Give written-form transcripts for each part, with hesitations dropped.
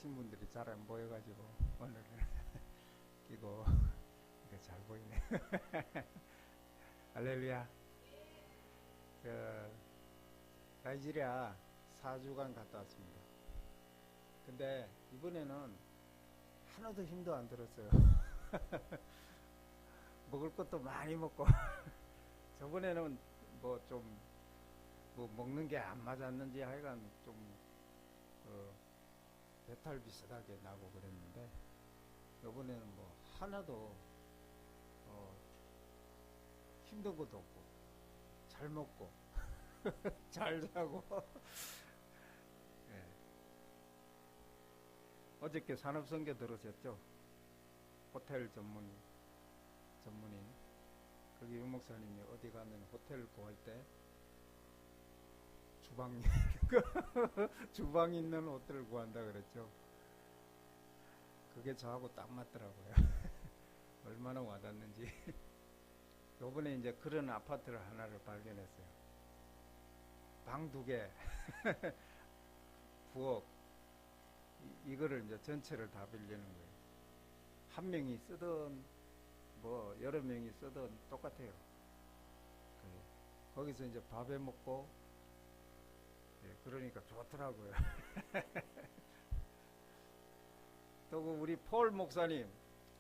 계신 분들이 잘 안 보여가지고 오늘은 끼고 이게 잘 보이네. 할렐루야. 그 나이지리아 4주간 갔다 왔습니다. 근데 이번에는 하나도 힘도 안 들었어요. 먹을 것도 많이 먹고 저번에는 뭐 좀 뭐 먹는 게 안 맞았는지 하여간 좀 배탈 비슷하게 나고 그랬는데 이번에는 뭐 하나도 힘든 것도 없고 잘 먹고 잘 자고 예. 어저께 산업선교 들으셨죠? 호텔 전문인 거기 유 목사님이 어디 가면 호텔 구할 때 주방 주방 있는 호텔을 구한다 그랬죠. 그게 저하고 딱 맞더라고요. 얼마나 와닿는지. 요번에 이제 그런 아파트를 하나를 발견했어요. 방 2개, 부엌, 이거를 이제 전체를 다 빌리는 거예요. 한 명이 쓰던, 뭐, 여러 명이 쓰던 똑같아요. 거기서 이제 밥해 먹고, 예, 그러니까 좋더라고요. 또 그 우리 폴 목사님,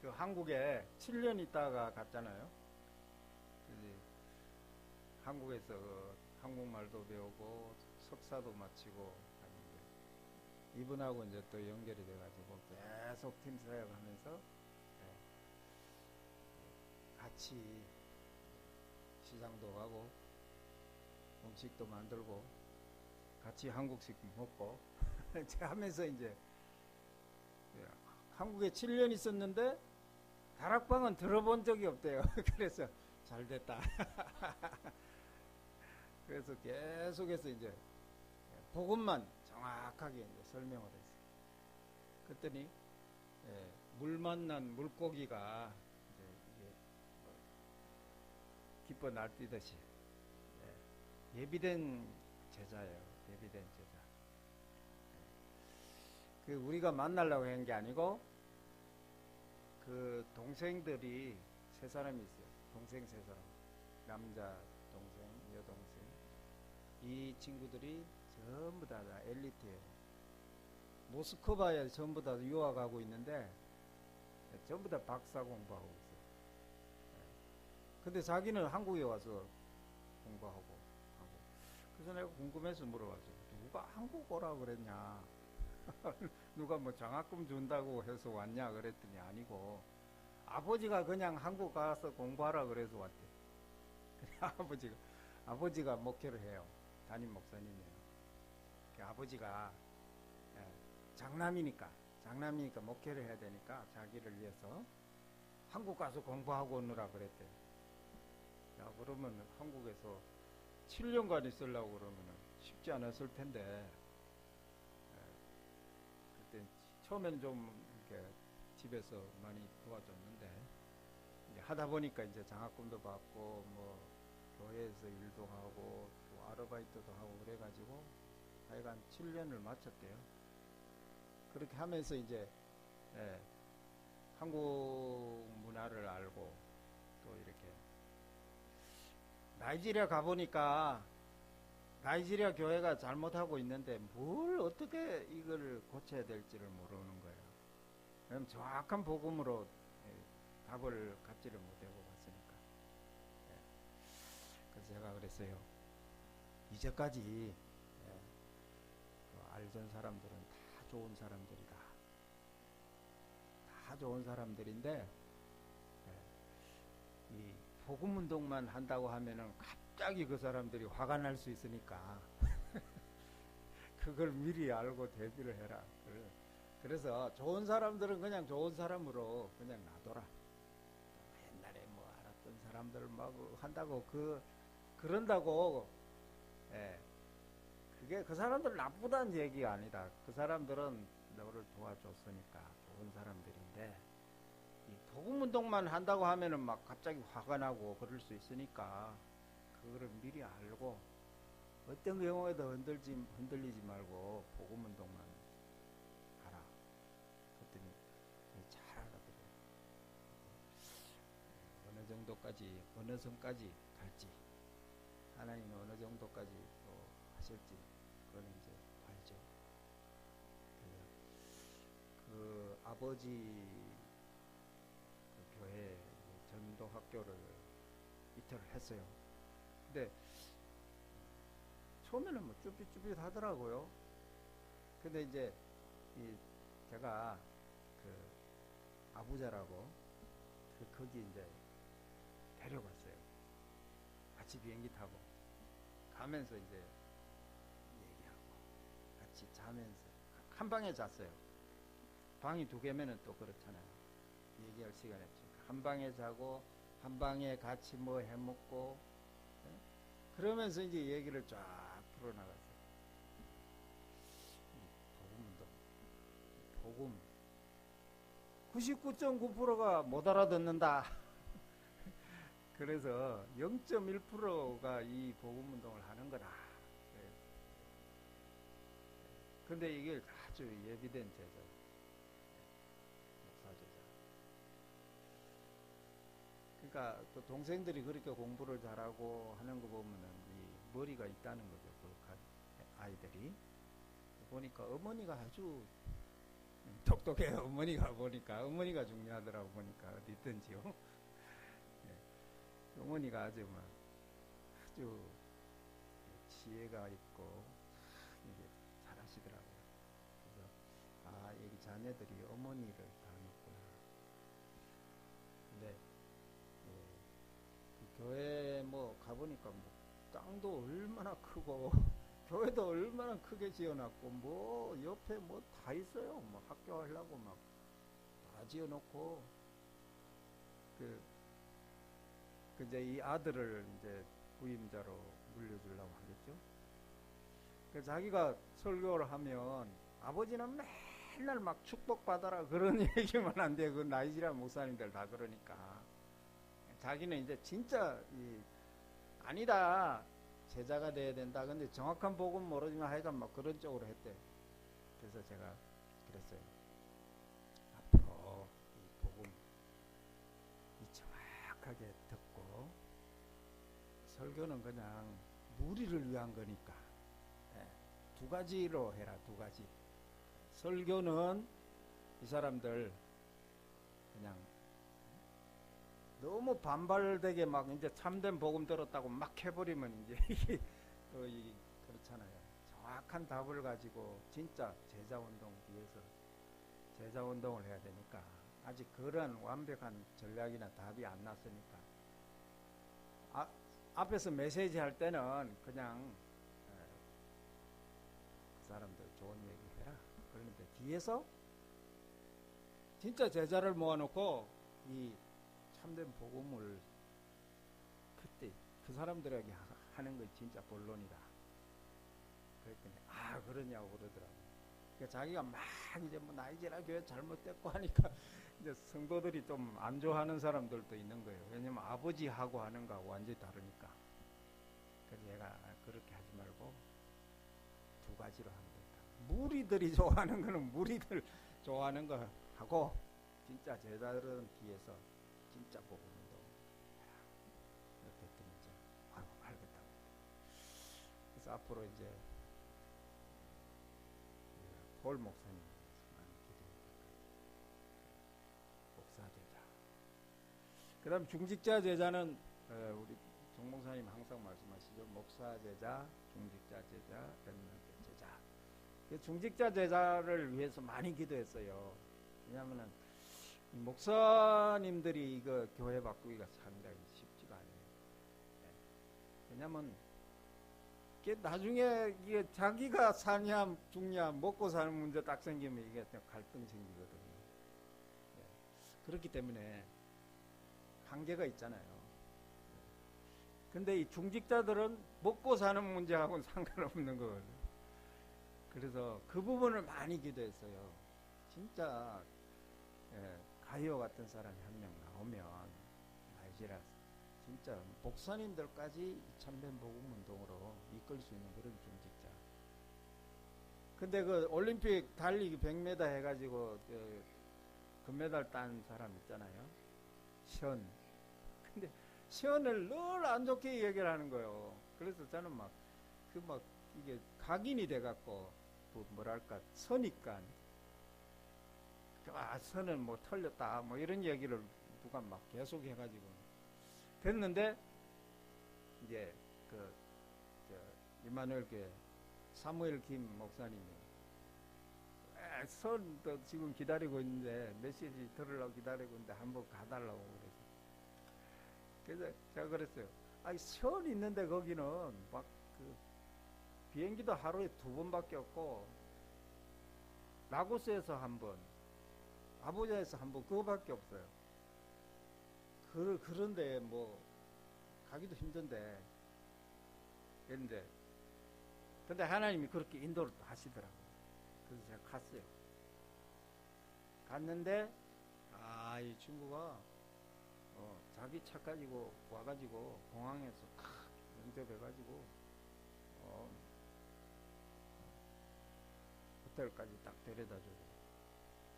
그 한국에 7년 있다가 갔잖아요. 그지? 한국에서 그 한국말도 배우고 석사도 마치고 하는데 이분하고 이제 또 연결이 돼가지고 계속 팀 사역하면서 같이 시장도 가고 음식도 만들고 같이 한국식 먹고 하면서 이제 한국에 7년 있었는데 다락방은 들어본 적이 없대요. 그래서 잘 됐다. 그래서 계속해서 이제 복음만 정확하게 이제 설명을 했어요. 그랬더니 물 만난 물고기가 이제 이게 기뻐 날뛰듯이 예비된 제자예요. 예비된 제자. 그 우리가 만나려고 한 게 아니고 그 동생들이 3사람이 있어요. 동생 3사람. 남자 동생, 여동생. 이 친구들이 전부 다 엘리트예요. 모스크바에 전부 다 유학하고 있는데 전부 다 박사 공부하고 있어요. 근데 자기는 한국에 와서 공부하고 하고. 그래서 내가 궁금해서 물어봤어요. 누가 한국 오라 그랬냐? 누가 뭐 장학금 준다고 해서 왔냐 그랬더니 아니고 아버지가 그냥 한국 가서 공부하라 그래서 왔대. 아버지가 목회를 해요. 담임 목사님이에요. 아버지가 장남이니까 목회를 해야 되니까 자기를 위해서 한국 가서 공부하고 오느라 그랬대. 야, 그러면 한국에서 7년간 있으려고 그러면 쉽지 않았을 텐데. 그때 처음에는 좀 이렇게 집에서 많이 도와줬는데 이제 하다 보니까 이제 장학금도 받고 뭐 교회에서 일도 하고 또 아르바이트도 하고 그래가지고 하여간 7년을 마쳤대요. 그렇게 하면서 이제 한국 문화를 알고 또 이렇게 나이지리아 가보니까 나이지리아 교회가 잘못하고 있는데 뭘 어떻게 이걸 고쳐야 될지를 모르는 거예요. 그럼 정확한 복음으로 답을 갖지를 못하고 갔으니까. 그래서 제가 그랬어요. 이제까지 알던 사람들은 다 좋은 사람들이다. 다 좋은 사람들인데 이 복음 운동만 한다고 하면은 갑자기 그 사람들이 화가 날 수 있으니까 그걸 미리 알고 대비를 해라. 그래서 좋은 사람들은 그냥 좋은 사람으로 그냥 놔둬라. 옛날에 뭐 알았던 사람들 막 한다고 그런다고 그게 그 사람들 나쁘다는 얘기가 아니다. 그 사람들은 너를 도와줬으니까 좋은 사람들인데 이 복음 운동만 한다고 하면은 막 갑자기 화가 나고 그럴 수 있으니까 그거를 미리 알고 어떤 경우에도 흔들리지 말고 복음 운동만 하라. 정도까지 어느 선까지 갈지 하나님이 어느 정도까지 또 하실지 그건 이제 알죠. 그 아버지 그 교회 전도 학교를 이틀을 했어요. 근데 처음에는 뭐 쭈삣쭈삣 하더라고요. 근데 이제 제가 그 아부자라고 거기 이제 데려갔어요. 같이 비행기 타고 가면서 이제 얘기하고 같이 자면서 한 방에 잤어요. 방이 2개면은 또 그렇잖아요. 얘기할 시간이 없으니까 한 방에 자고 한 방에 같이 뭐 해먹고 그러면서 이제 얘기를 쫙 풀어나갔어요. 복음운동, 복음 99.9%가 못 알아듣는다. 그래서 0.1%가 이 복음운동을 하는 거다. 근데 이게 아주 예비된 제자, 목사 제자. 그러니까 또 동생들이 그렇게 공부를 잘하고 하는 거 보면은 이 머리가 있다는 거죠. 그 아이들이. 보니까 어머니가 아주 똑똑해요. 어머니가 보니까 어머니가 중요하더라고. 보니까 어디 있든지요. 네. 어머니가 아주 아주 지혜가 있고 이게 잘하시더라고요. 그래서 여기 자녀들이 어머니를 닮았구나. 근데 그 교회 뭐 가보니까 뭐 땅도 얼마나 크고 교회도 얼마나 크게 지어놨고 뭐 옆에 뭐 다 있어요. 뭐 학교 하려고 막 다 지어놓고 이제 이 아들을 이제 부임자로 물려주려고 하겠죠. 그래서 자기가 설교를 하면 아버지는 맨날 막 축복받아라 그런 얘기만 안 돼. 그 나이지리아 목사님들 다 그러니까 자기는 이제 진짜 아니다. 제자가 돼야 된다. 근데 정확한 복음 모르지만 하여간 막 그런 쪽으로 했대. 그래서 제가 그랬어요. 앞으로 이 복음 정확하게 듣고 설교는 그냥 무리를 위한 거니까 2가지로 해라. 2가지. 설교는 이 사람들 그냥 너무 반발되게 막 이제 참된 복음 들었다고 막 해버리면 이제 이게 그렇잖아요. 정확한 답을 가지고 진짜 제자운동 위해서 제자운동을 해야 되니까 아직 그런 완벽한 전략이나 답이 안 났으니까 앞에서 메시지 할 때는 그냥 그 사람들 좋은 얘기 해라. 그런데 뒤에서 진짜 제자를 모아놓고 이 참된 복음을 그때 그 사람들에게 하는 건 진짜 본론이다. 그랬더니 그러냐고 그러더라고. 그러니까 자기가 막 이제 뭐 나이지리아 교회 잘못됐고 하니까 이제 성도들이 좀 안 좋아하는 사람들도 있는 거예요. 왜냐면 아버지하고 하는 거하고 완전히 다르니까. 그래서 얘가 그렇게 하지 말고 2가지로 하면 된다. 무리들이 좋아하는 거는 무리들 좋아하는 거 하고 진짜 제자들은 뒤에서 진짜 복음운동 이렇게 했더니 이제 알겠다고. 그래서 앞으로 이제 폴 목사님 많이 기도해요. 목사 제자. 그 다음 중직자 제자는 우리 정 목사님 항상 말씀하시죠. 목사 제자, 중직자 제자, 렘넌트 제자. 중직자 제자를 위해서 많이 기도했어요. 왜냐하면은 목사님들이 이거 교회 바꾸기가 상당히 쉽지가 않아요. 왜냐면 나중에 이게 자기가 사냐 죽냐 먹고 사는 문제 딱 생기면 이게 갈등 생기거든요. 그렇기 때문에 한계가 있잖아요. 근데 이 중직자들은 먹고 사는 문제하고는 상관없는 거거든요. 그래서 그 부분을 많이 기도했어요. 진짜 가이오 같은 사람이 한 명 나오면 나이지리아 진짜 목사님들까지 참된 복음 운동으로 이끌 수 있는 그런 중직자. 근데 그 올림픽 달리기 100m 해가지고 금메달 딴 사람 있잖아요. 션. 근데 시연을 늘 안 좋게 얘기를 하는 거예요. 그래서 저는 이게 각인이 돼갖고, 뭐랄까, 서니까, 선은 뭐 틀렸다, 뭐 이런 얘기를 누가 막 계속 해가지고. 됐는데, 이제, 이마누엘 교회 사무엘 김 목사님이, 선도 지금 기다리고 있는데, 메시지 들으려고 기다리고 있는데, 한번 가달라고 그래서 제가 그랬어요. 선 있는데 거기는 비행기도 하루에 2번밖에 없고, 라고스에서 1번, 아부자에서 1번, 그거밖에 없어요. 그런데 뭐, 가기도 힘든데, 그런데, 근데 하나님이 그렇게 인도를 또 하시더라고요. 그래서 제가 갔어요. 갔는데, 이 친구가, 자기 차 가지고 와가지고, 공항에서 연접해가지고, 호텔까지 딱 데려다 주고,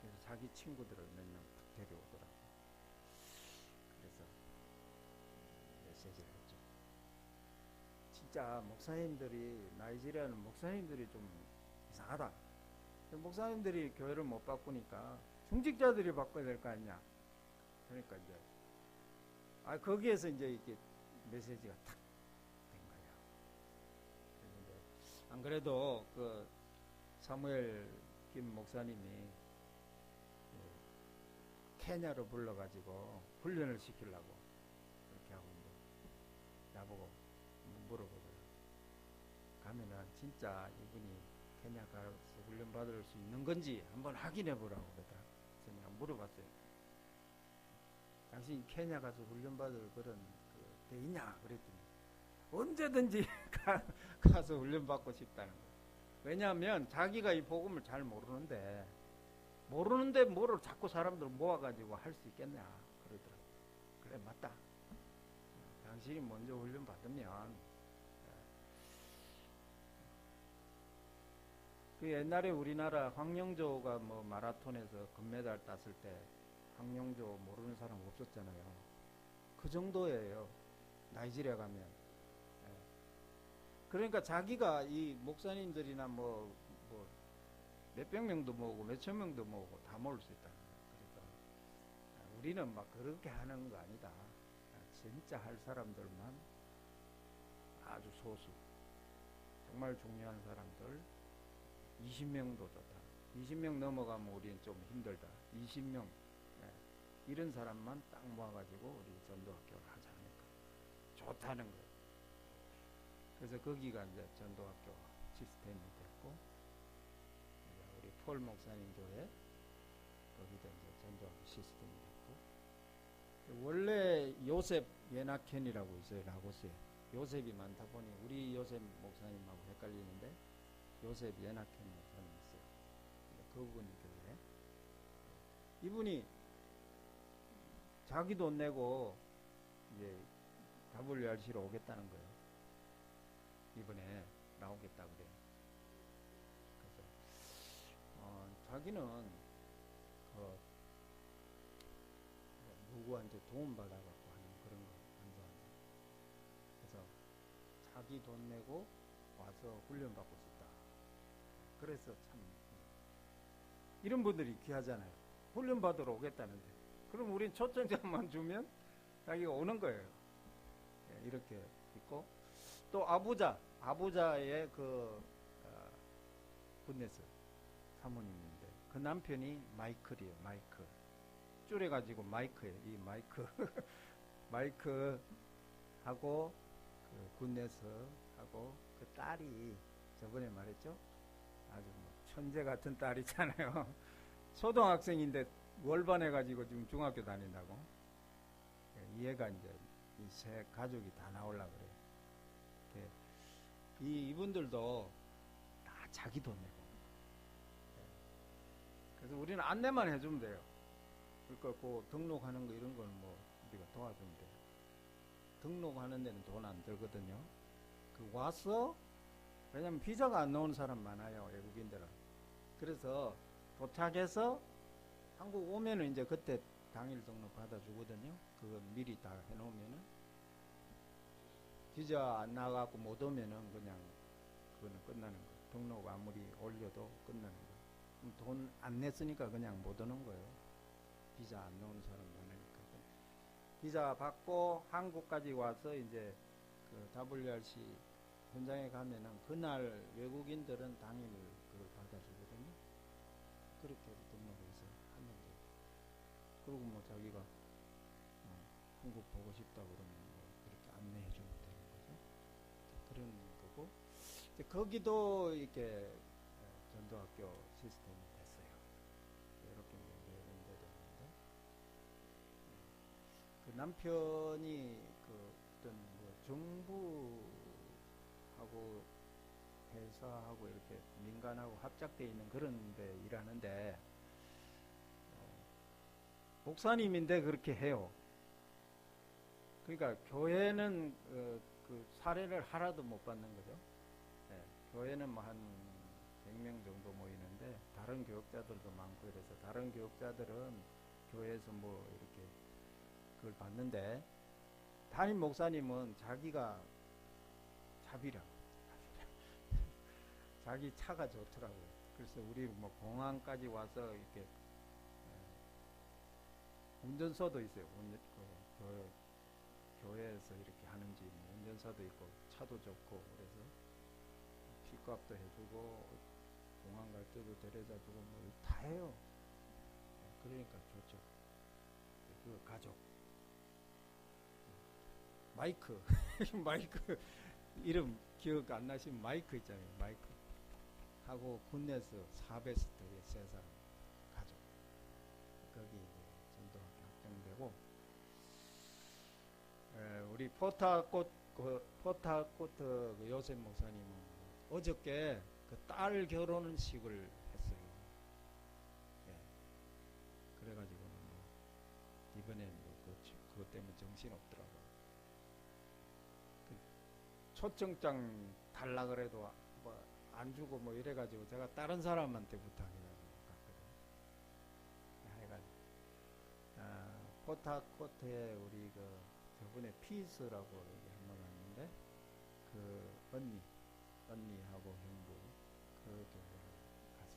그래서 자기 친구들을 몇 명 딱 데려오더라고요. 그래서 메시지를 했죠. 진짜 목사님들이, 나이지리아는 목사님들이 좀 이상하다. 목사님들이 교회를 못 바꾸니까 중직자들이 바꿔야 될 거 아니냐. 그러니까 이제, 거기에서 이제 이렇게 메시지가 탁 된 거예요. 그런데 안 그래도 사무엘 김 목사님이 케냐로 불러가지고 훈련을 시키려고 그렇게 하고 있는데, 나보고 물어보더라고요. 가면은 진짜 이분이 케냐 가서 훈련 받을 수 있는 건지 한번 확인해 보라고 그러더라고요. 그래서 내가 물어봤어요. 당신 케냐 가서 훈련 받을 그런 데 있냐? 그랬더니 언제든지 가서 훈련 받고 싶다는 거예요. 왜냐하면 자기가 이 복음을 잘 모르는데 뭐를 자꾸 사람들 모아가지고 할 수 있겠냐 그러더라고요. 그래, 맞다. 당신이 먼저 훈련 받으면. 그 옛날에 우리나라 황영조가 뭐 마라톤에서 금메달 땄을 때 황영조 모르는 사람 없었잖아요. 그 정도예요. 나이지리아 가면. 그러니까 자기가 이 목사님들이나 몇백 명도 모으고 몇천 명도 모으고 다 모을 수 있다는 거예요. 그러니까 우리는 그렇게 하는 거 아니다. 진짜 할 사람들만 아주 소수, 정말 중요한 사람들 20명도 좋다. 20명 넘어가면 우리는 좀 힘들다. 20명 이런 사람만 딱 모아가지고 우리 전도학교를 하자 하니까 좋다는 거예요. 그래서 거기가 이제 전도학교 시스템이 됐고, 우리 폴 목사님 교회 거기도 이제 전도학교 시스템이 됐고, 원래 요셉 예나켄이라고 있어요. 라고스에 요셉이 많다 보니 우리 요셉 목사님하고 헷갈리는데 요셉 예나켄 목사님 있어요. 그분 교회. 이분이 자기 돈 내고 이제 WRC로 오겠다는 거예요. 이번에 나오겠다 그래요. 그래서 자기는 누구한테 도움받아갖고 하는 그런 거 안 좋아한다. 그래서 자기 돈 내고 와서 훈련받고 싶다. 그래서 참 이런 분들이 귀하잖아요. 훈련받으러 오겠다는데, 그럼 우린 초청장만 주면 자기가 오는 거예요. 이렇게 있고, 또 아부자의 분네스 사모님인데 그 남편이 마이클이에요. 마이클 줄여가지고 마이크예요. 이 마이크 마이크 하고 분네스 하고 그 딸이 저번에 말했죠. 아주 천재 같은 딸이잖아요. 초등학생인데 월반해가지고 지금 중학교 다닌다고. 얘가 이제 이 세 가족이 다 나오려고 그래요. 이분들도 다 자기 돈 내고. 그래서 우리는 안내만 해주면 돼요. 그러니까 그 등록하는 거 이런 건 우리가 도와주면 돼요. 등록하는 데는 돈 안 들거든요. 와서, 왜냐면 비자가 안 나오는 사람 많아요. 외국인들은. 그래서 도착해서 한국 오면은 이제 그때 당일 등록 받아주거든요. 그거 미리 다 해놓으면은. 비자 안 나가고 못 오면은 그냥 그거는 끝나는 거. 등록 아무리 올려도 끝나는 거. 돈 안 냈으니까 그냥 못 오는 거예요. 비자 안 나오는 사람 많으니까. 비자 받고 한국까지 와서 이제 그 WRC 현장에 가면은 그날 외국인들은 당일 그걸 받아주거든요. 그렇게 해서 등록해서 하면 돼요. 그리고 뭐 자기가 한국 보고 싶다 그러면 뭐 그렇게 안내해 주면 되는 거죠. 그런 거고. 이제 거기도 이렇게 전도학교 시스템이 됐어요. 이렇게 연대되는데 그 남편이 그 어떤 뭐 정부하고 회사하고 이렇게 민간하고 합작되어 있는 그런 데 일하는데 목사님인데 그렇게 해요. 그러니까 교회는 그 사례를 하나도 못 받는 거죠. 네, 교회는 뭐 한 100명 정도 모이는데 다른 교역자들도 많고 이래서 다른 교역자들은 교회에서 뭐 이렇게 그걸 받는데 담임 목사님은 자기가 자비라고 자기 차가 좋더라고요. 그래서 우리 뭐 공항까지 와서 이렇게 운전서도 있어요. 교회에서 이렇게 하는지 뭐 운전사도 있고 차도 좋고 그래서 픽업도 해주고 공항 갈 때도 데려다주고 뭐 다 해요. 그러니까 좋죠. 그 가족 마이크 마이크 이름 기억 안 나시면 마이크 있잖아요. 마이크 하고 군내에서 사베스트의 세 사람 가족 거기 이제 전도학교 학생되고 우리 포타코트 그 요셉 목사님은 어저께 그 딸 결혼식을 했어요. 예. 그래가지고 뭐 이번에 뭐 그것 때문에 정신 없더라고요. 그 초청장 달라 그래도 뭐 안 주고 뭐 이래가지고 제가 다른 사람한테 부탁해가지고 갔거든요. 하여간 포타코트에 우리 그 저번에 피스라고 한번 왔는데 그 언니하고 형부 그 교회를 가서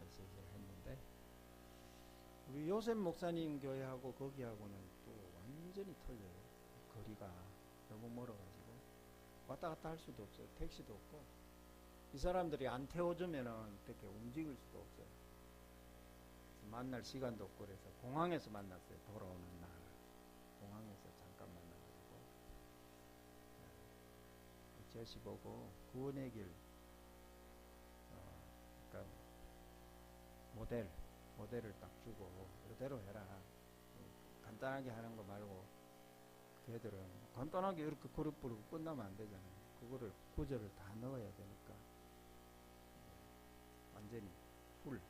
메시지를 했는데 우리 요셉 목사님 교회하고 거기하고는 또 완전히 틀려요. 거리가 너무 멀어가지고 왔다 갔다 할 수도 없어요. 택시도 없고 이 사람들이 안 태워주면은 어떻게 움직일 수도 없어요. 만날 시간도 없고 그래서 공항에서 만났어요. 돌아오는 날 공항에서 잠깐 만나가지고 제시 보고 구원의 길 그러니까 모델을 딱 주고 이대로 해라. 간단하게 하는 거 말고 걔들은 간단하게 이렇게 그룹 부르고 끝나면 안 되잖아요. 그거를 구절을 다 넣어야 되니까 완전히 풀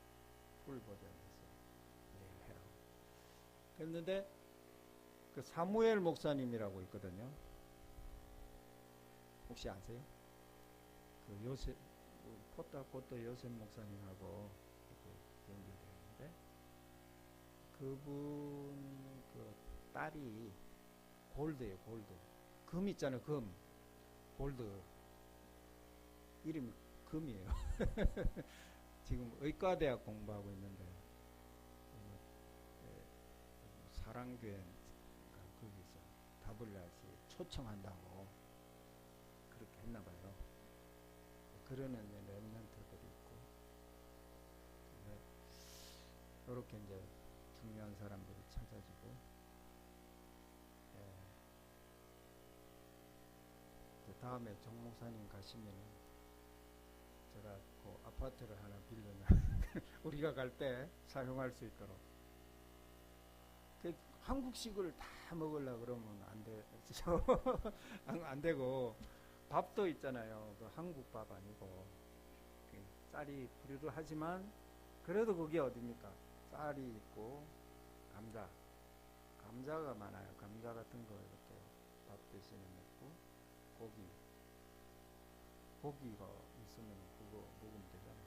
버전에서 해라고. 그랬는데 그 사무엘 목사님이라고 있거든요. 혹시 아세요? 그 요셉 포타코트 요셉 목사님하고 연결되는데 그분 그 딸이 골드예요. 골드. 금 있잖아요. 금. 골드. 이름이 금이에요. 지금 의과대학 공부하고 있는데 사랑교회 거기서 WRC 초청한다고 그렇게 했나봐요. 그러는 랩런트들이 있고 이렇게 이제 중요한 사람들이 찾아지고 다음에 정 목사님 가시면은 제가 그 아파트를 하나 빌려놔 우리가 갈 때 사용할 수 있도록. 그 한국식을 다 먹으려고 그러면 안 되죠. 안 되고 밥도 있잖아요. 그 한국 밥 아니고 쌀이 부르르하지만 그래도 그게 어딥니까? 쌀이 있고 감자가 많아요. 감자 같은 거 이렇게 밥 대신에 먹고 고기가 있으면 그거 먹으면 되잖아요.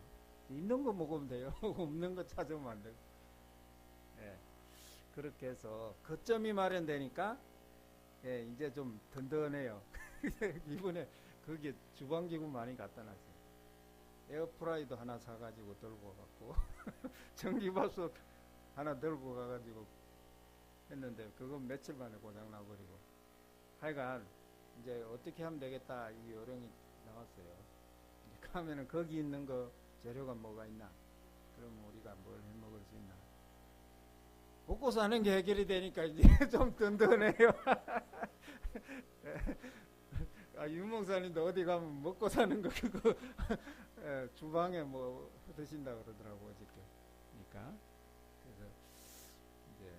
있는 거 먹으면 돼요. 없는 거 찾으면 안 되고. 예. 그렇게 해서 거점이 마련되니까 예, 이제 좀 든든해요. 이번에 거기에 주방기구 많이 갖다 놨어요. 에어프라이도 하나 사가지고 들고 갔고 전기밥솥 하나 들고 가가지고 했는데 그건 며칠 만에 고장 나버리고 하여간 이제 어떻게 하면 되겠다 이 요령이 나왔어요. 가면은 거기 있는 거 재료가 뭐가 있나, 그러면 우리가 뭘 해 먹을 수 있나, 먹고 사는 게 해결이 되니까 이제 좀 든든해요. 유 목사님도 어디 가면 먹고 사는 거 그거 주방에 뭐 드신다 그러더라고 어저께. 그러니까 그래서 이제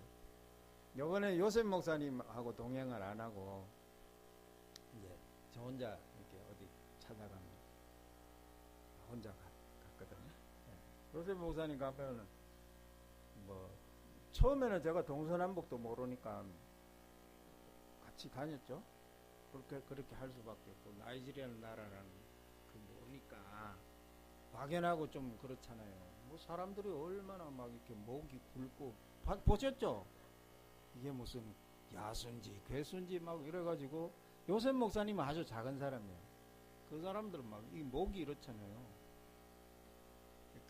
요번에 요셉 목사님하고 동행을 안 하고 이제 저 혼자 이렇게 어디 찾아가면 혼자 갔거든요. 요셉 목사님 가면은 뭐 처음에는 제가 동서남북도 모르니까 같이 다녔죠. 그렇게 할 수밖에 없고, 나이지리아는 나라라는 그 모르니까 막연하고 좀 그렇잖아요. 뭐 사람들이 얼마나 막 이렇게 목이 굵고 보셨죠? 이게 무슨 야순지 괴순지 막 이래가지고, 요셉 목사님은 아주 작은 사람이에요. 그 사람들은 막 이 목이 이렇잖아요.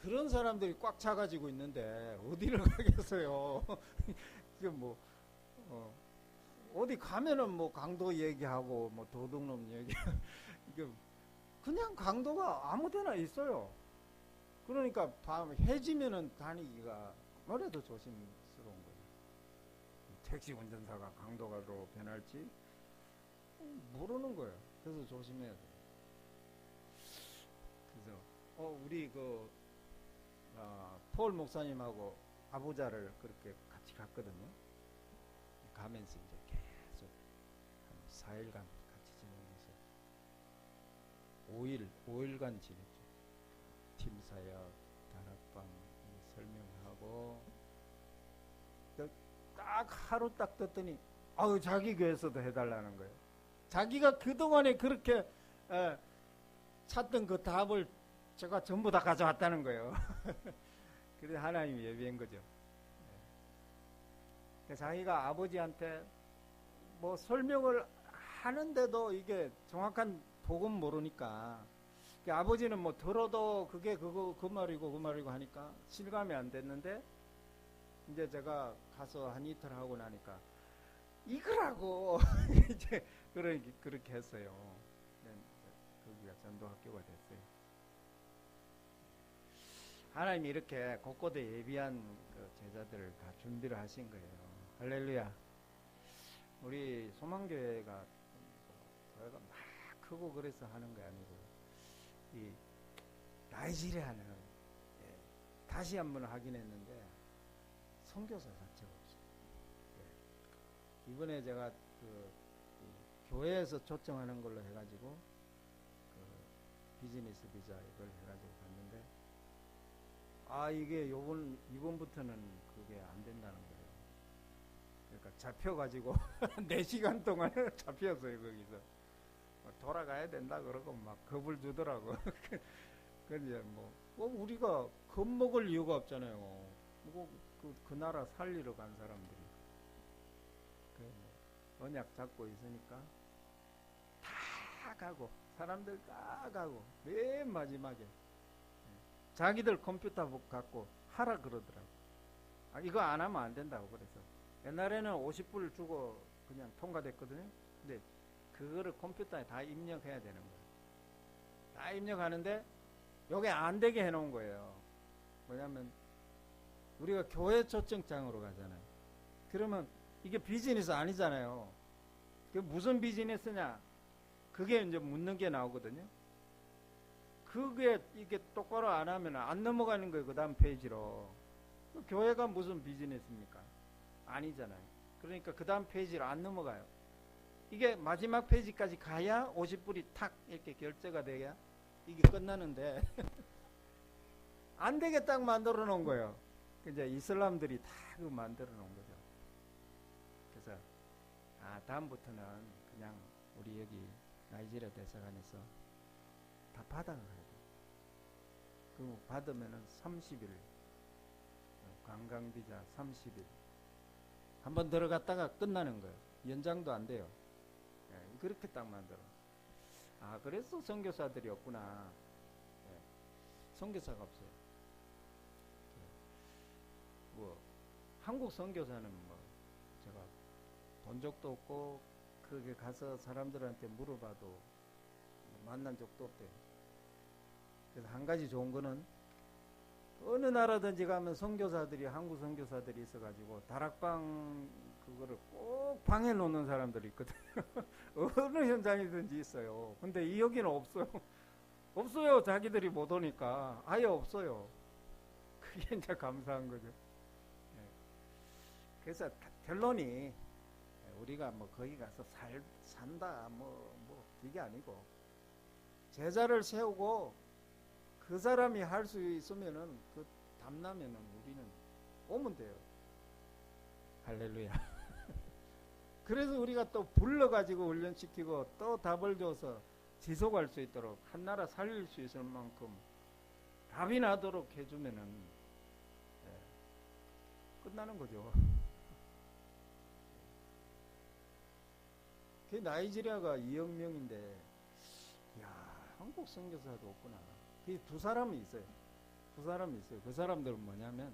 그런 사람들이 꽉 차가지고 있는데 어디를 가겠어요? 이게 뭐 어디 가면은 뭐 강도 얘기하고 뭐 도둑놈 얘기 이게 그냥 강도가 아무데나 있어요. 그러니까 밤 해지면은 다니기가 뭐래도 조심스러운 거예요. 택시 운전사가 강도가로 변할지 모르는 거예요. 그래서 조심해야 돼요. 그래서 우리 폴 목사님하고 아부자를 그렇게 같이 갔거든요. 가면서 이제 계속 한 4일간 같이 지내면서 5일간 지냈죠. 팀 사역, 다락방 설명하고 딱 하루 딱 떴더니 자기 교회에서도 해달라는 거예요. 자기가 그동안에 그렇게 찾던 그 답을 제가 전부 다 가져왔다는 거예요. 그래서 하나님이 예비한 거죠. 자기가 아버지한테 뭐 설명을 하는데도 이게 정확한 복음 모르니까, 아버지는 뭐 들어도 그게 그 말이고 하니까 실감이 안 됐는데, 이제 제가 가서 한 이틀 하고 나니까 이거라고 이제 그렇게 했어요. 거기가 전도학교가 됐어요. 하나님이 이렇게 곳곳에 예비한 그 제자들을 다 준비를 하신 거예요. 할렐루야. 우리 소망교회가 교회가 막 크고 그래서 하는 게 아니고, 이 나이지리아는 다시 한번 하긴 했는데 선교사 자체가 없어요. 이번에 제가 교회에서 초청하는 걸로 해가지고 비즈니스 비자 이걸 해가지고 갔는데, 이게 이번부터는 그게 안 된다는 거예요. 그러니까 잡혀가지고 4시간 동안 잡혔어요. 거기서 돌아가야 된다 그러고 막 겁을 주더라고. 그런데 우리가 겁먹을 이유가 없잖아요. 그 나라 살리러 간 사람들이 언약 잡고 있으니까 다 가고, 사람들 다 가고, 맨 마지막에 자기들 컴퓨터 갖고 하라 그러더라고. 이거 안 하면 안 된다고. 그래서 옛날에는 50불 주고 그냥 통과됐거든요. 근데 그거를 컴퓨터에 다 입력해야 되는 거예요. 다 입력하는데 요게 안 되게 해놓은 거예요. 뭐냐면 우리가 교회 초청장으로 가잖아요. 그러면 이게 비즈니스 아니잖아요. 그 무슨 비즈니스냐? 그게 이제 묻는 게 나오거든요. 그게 이게 똑바로 안 하면 안 넘어가는 거예요. 그 다음 페이지로. 교회가 무슨 비즈니스입니까? 아니잖아요. 그러니까 그 다음 페이지로 안 넘어가요. 이게 마지막 페이지까지 가야 50불이 탁 이렇게 결제가 돼야 이게 끝나는데 안 되게 딱 만들어 놓은 거예요. 이제 이슬람들이 다 그거 만들어 놓은 거죠. 그래서 다음부터는 그냥 우리 여기 나이지리아 대사관에서 다 받아가야 돼. 그 받으면은 30일 관광비자 30일 한번 들어갔다가 끝나는 거예요. 연장도 안 돼요. 그렇게 딱 만들어. 아, 그래서 선교사들이 없구나. 예, 선교사가 없어요. 뭐 한국 선교사는 뭐 제가 본 적도 없고 거기 가서 사람들한테 물어봐도 만난 적도 없대요. 그래서 한 가지 좋은 거는 어느 나라든지 가면 선교사들이 한국 선교사들이 있어가지고 다락방 그거를 꼭 방에 놓는 사람들이 있거든요. 어느 현장이든지 있어요. 근데 이 여기는 없어요. 없어요. 자기들이 못 오니까 아예 없어요. 그게 이제 감사한 거죠. 예. 그래서 결론이 우리가 뭐 거기 가서 산다 뭐 이게 아니고 제자를 세우고 그 사람이 할 수 있으면은 그 담나면은 우리는 오면 돼요. 할렐루야. 그래서 우리가 또 불러가지고 훈련시키고 또 답을 줘서 지속할 수 있도록 한 나라 살릴 수 있을 만큼 답이 나도록 해주면은 끝나는 거죠. 그 나이지리아가 2억 명인데, 야, 한국 선교사도 없구나. 그 두 사람이 있어요. 두 사람이 있어요. 그 사람들은 뭐냐면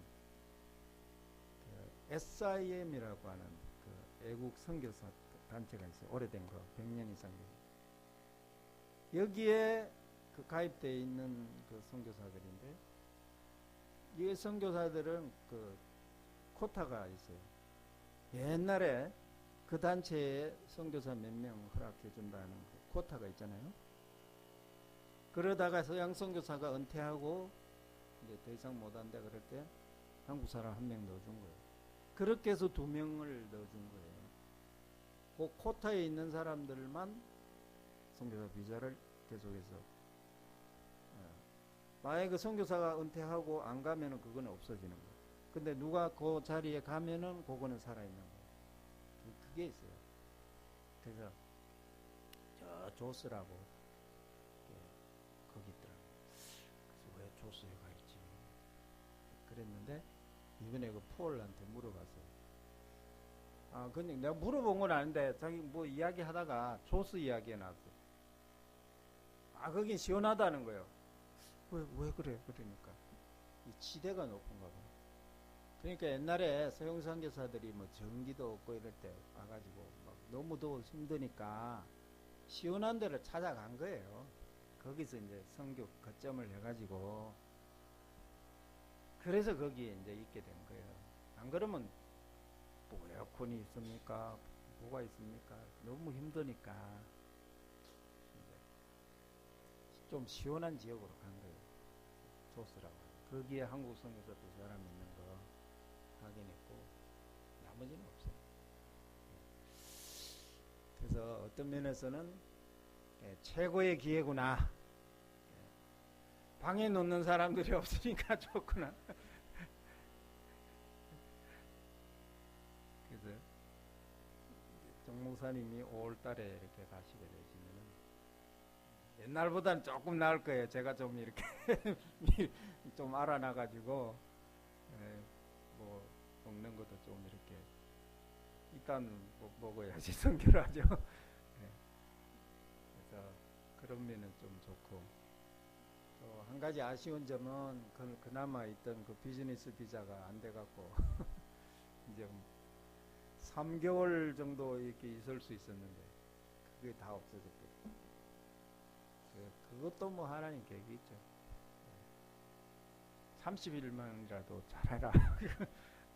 그 SIM이라고 하는 그 애국 선교사 단체가 있어요. 오래된 거, 100년 이상 된. 여기에 그 가입되어 있는 그 선교사들인데, 이 선교사들은 그 코타가 있어요. 옛날에 그 단체에 선교사 몇 명 허락해 준다는 그 코타가 있잖아요. 그러다가 서양 선교사가 은퇴하고 이제 더 이상 못한다 그럴 때 한국 사람 한 명 넣어준 거예요. 그렇게 해서 2명을 넣어준 거예요. 그 코타에 있는 사람들만 선교사 비자를 계속해서. 만약에 그 선교사가 은퇴하고 안 가면은 그거는 없어지는 거예요. 근데 누가 그 자리에 가면은 그거는 살아있는 거예요. 그게 있어요. 그래서 저 조스라고 거기 있더라고요. 그래서 왜 조스에 가 있지? 그랬는데 이번에 그 폴한테 물어봤어요. 아, 근데 내가 물어본 건 아닌데 자기 뭐 이야기 하다가 조스 이야기가 나왔어요. 아, 거긴 시원하다는 거예요. 왜 그래? 그러니까 이 지대가 높은가 봐. 그러니까 옛날에 서양 선교사들이 뭐 전기도 없고 이럴 때 와가지고 막 너무 더워 힘드니까 시원한 데를 찾아간 거예요. 거기서 이제 선교 거점을 해가지고 그래서 거기에 이제 있게 된 거예요. 안 그러면 뭐 에어컨이 있습니까? 뭐가 있습니까? 너무 힘드니까 좀 시원한 지역으로 간 거예요. 조스라고. 거기에 한국 선교사 두 사람 있는 거 확인했고 나머지는 없어요. 그래서 어떤 면에서는 최고의 기회구나. 방에 놓는 사람들이 없으니까 좋구나. 그래서 정 목사님이 5월달에 이렇게 가시게 되시면은 옛날보다는 조금 나을 거예요. 제가 좀 이렇게 좀 알아놔가지고 뭐 먹는 것도 좀 이렇게 일단 먹어야지 선교를 하죠. 그래서 그런 면은 좀 좋고 또 한 가지 아쉬운 점은 그나마 있던 그 비즈니스 비자가 안 돼갖고 이제 3개월 정도 이렇게 있을 수 있었는데 그게 다 없어졌거든요. 그것도 뭐 하나님 계획이 있죠. 30일만이라도 잘해라.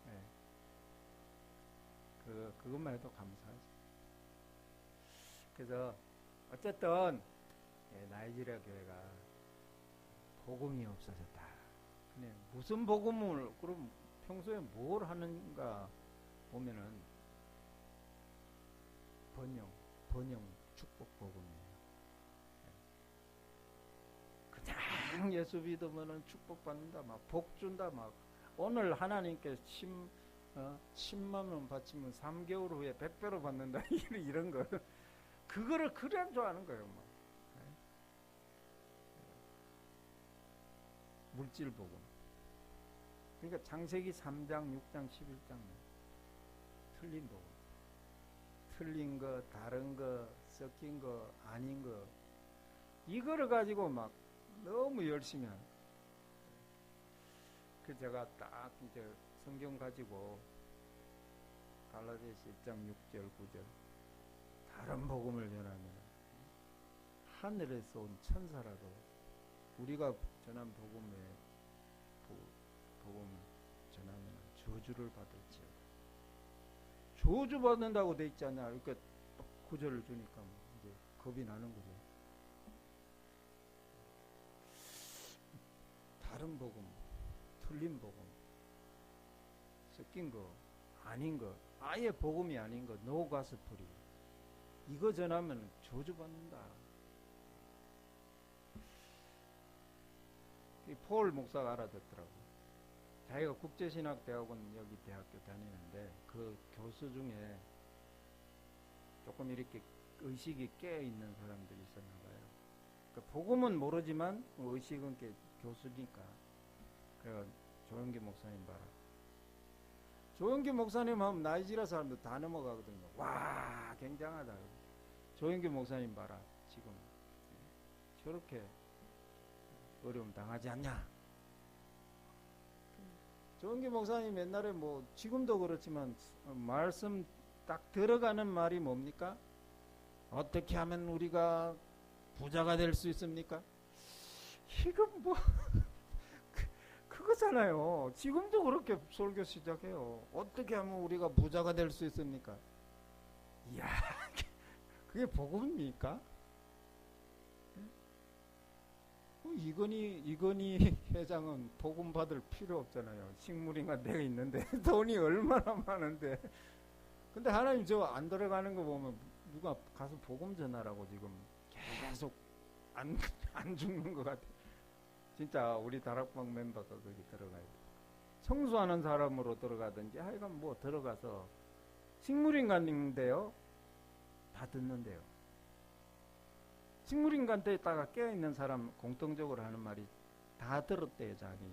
네. 그것만 해도 감사하죠. 그래서 어쨌든 나이지리아 교회가 복음이 없어졌다. 근데 무슨 복음을 그럼 평소에 뭘 하는가 보면은 번영 축복 복음이에요. 그냥 예수 믿으면은 축복 받는다, 막 복 준다, 막 오늘 하나님께 10만 원 바치면 3개월 후에 100배로 받는다 이런 거. 그거를 그냥 좋아하는 거예요. 뭐. 물질 복음. 그러니까 창세기 3장, 6장, 11장 틀린 복음. 틀린 거, 다른 거, 섞인 거, 아닌 거 이거를 가지고 막 너무 열심히 하는. 그 제가 딱 이제 성경 가지고 갈라디아서 1장 6절 9절 다른 복음을 전하면 하늘에서 온 천사라도 우리가 전한 복음을 전하면 저주를 받을지어다. 저주 받는다고 돼 있지 않냐. 이렇게 구절을 주니까 이제 겁이 나는 거죠. 다른 복음, 틀린 복음, 섞인 거, 아닌 거, 아예 복음이 아닌 거, 노 가스풀이 이거 전하면 저주 받는다. 폴 목사가 알아듣더라고. 자기가 국제신학대학원 여기 대학교 다니는데 그 교수 중에 조금 이렇게 의식이 깨어 있는 사람들이 있었나 봐요. 그러니까 복음은 모르지만 의식은 교수니까. 그래가 조영기 목사님 봐라. 조영기 목사님 하면 나이지라 사람들 다 넘어가거든요. 와, 굉장하다. 조영기 목사님 봐라. 지금 저렇게 어려움 당하지 않냐. 조영기 목사님 옛날에 뭐 지금도 그렇지만 말씀 딱 들어가는 말이 뭡니까? 어떻게 하면 우리가 부자가 될 수 있습니까? 이건 뭐 그거잖아요. 지금도 그렇게 설교 시작해요. 어떻게 하면 우리가 부자가 될 수 있습니까? 이야, 그게 복음입니까? 이건희 회장은 복음 받을 필요 없잖아요. 식물인간 내가 있는데 돈이 얼마나 많은데. 근데 하나님 저 안 들어가는 거 보면 누가 가서 복음 전하라고 지금 계속 안 죽는 것 같아. 진짜 우리 다락방 멤버가 거기 들어가야 돼. 청소하는 사람으로 들어가든지 하여간 뭐 들어가서 식물인간인데요. 다 듣는데요. 식물인간 때다가 깨어있는 사람 공통적으로 하는 말이 다 들었대요. 자기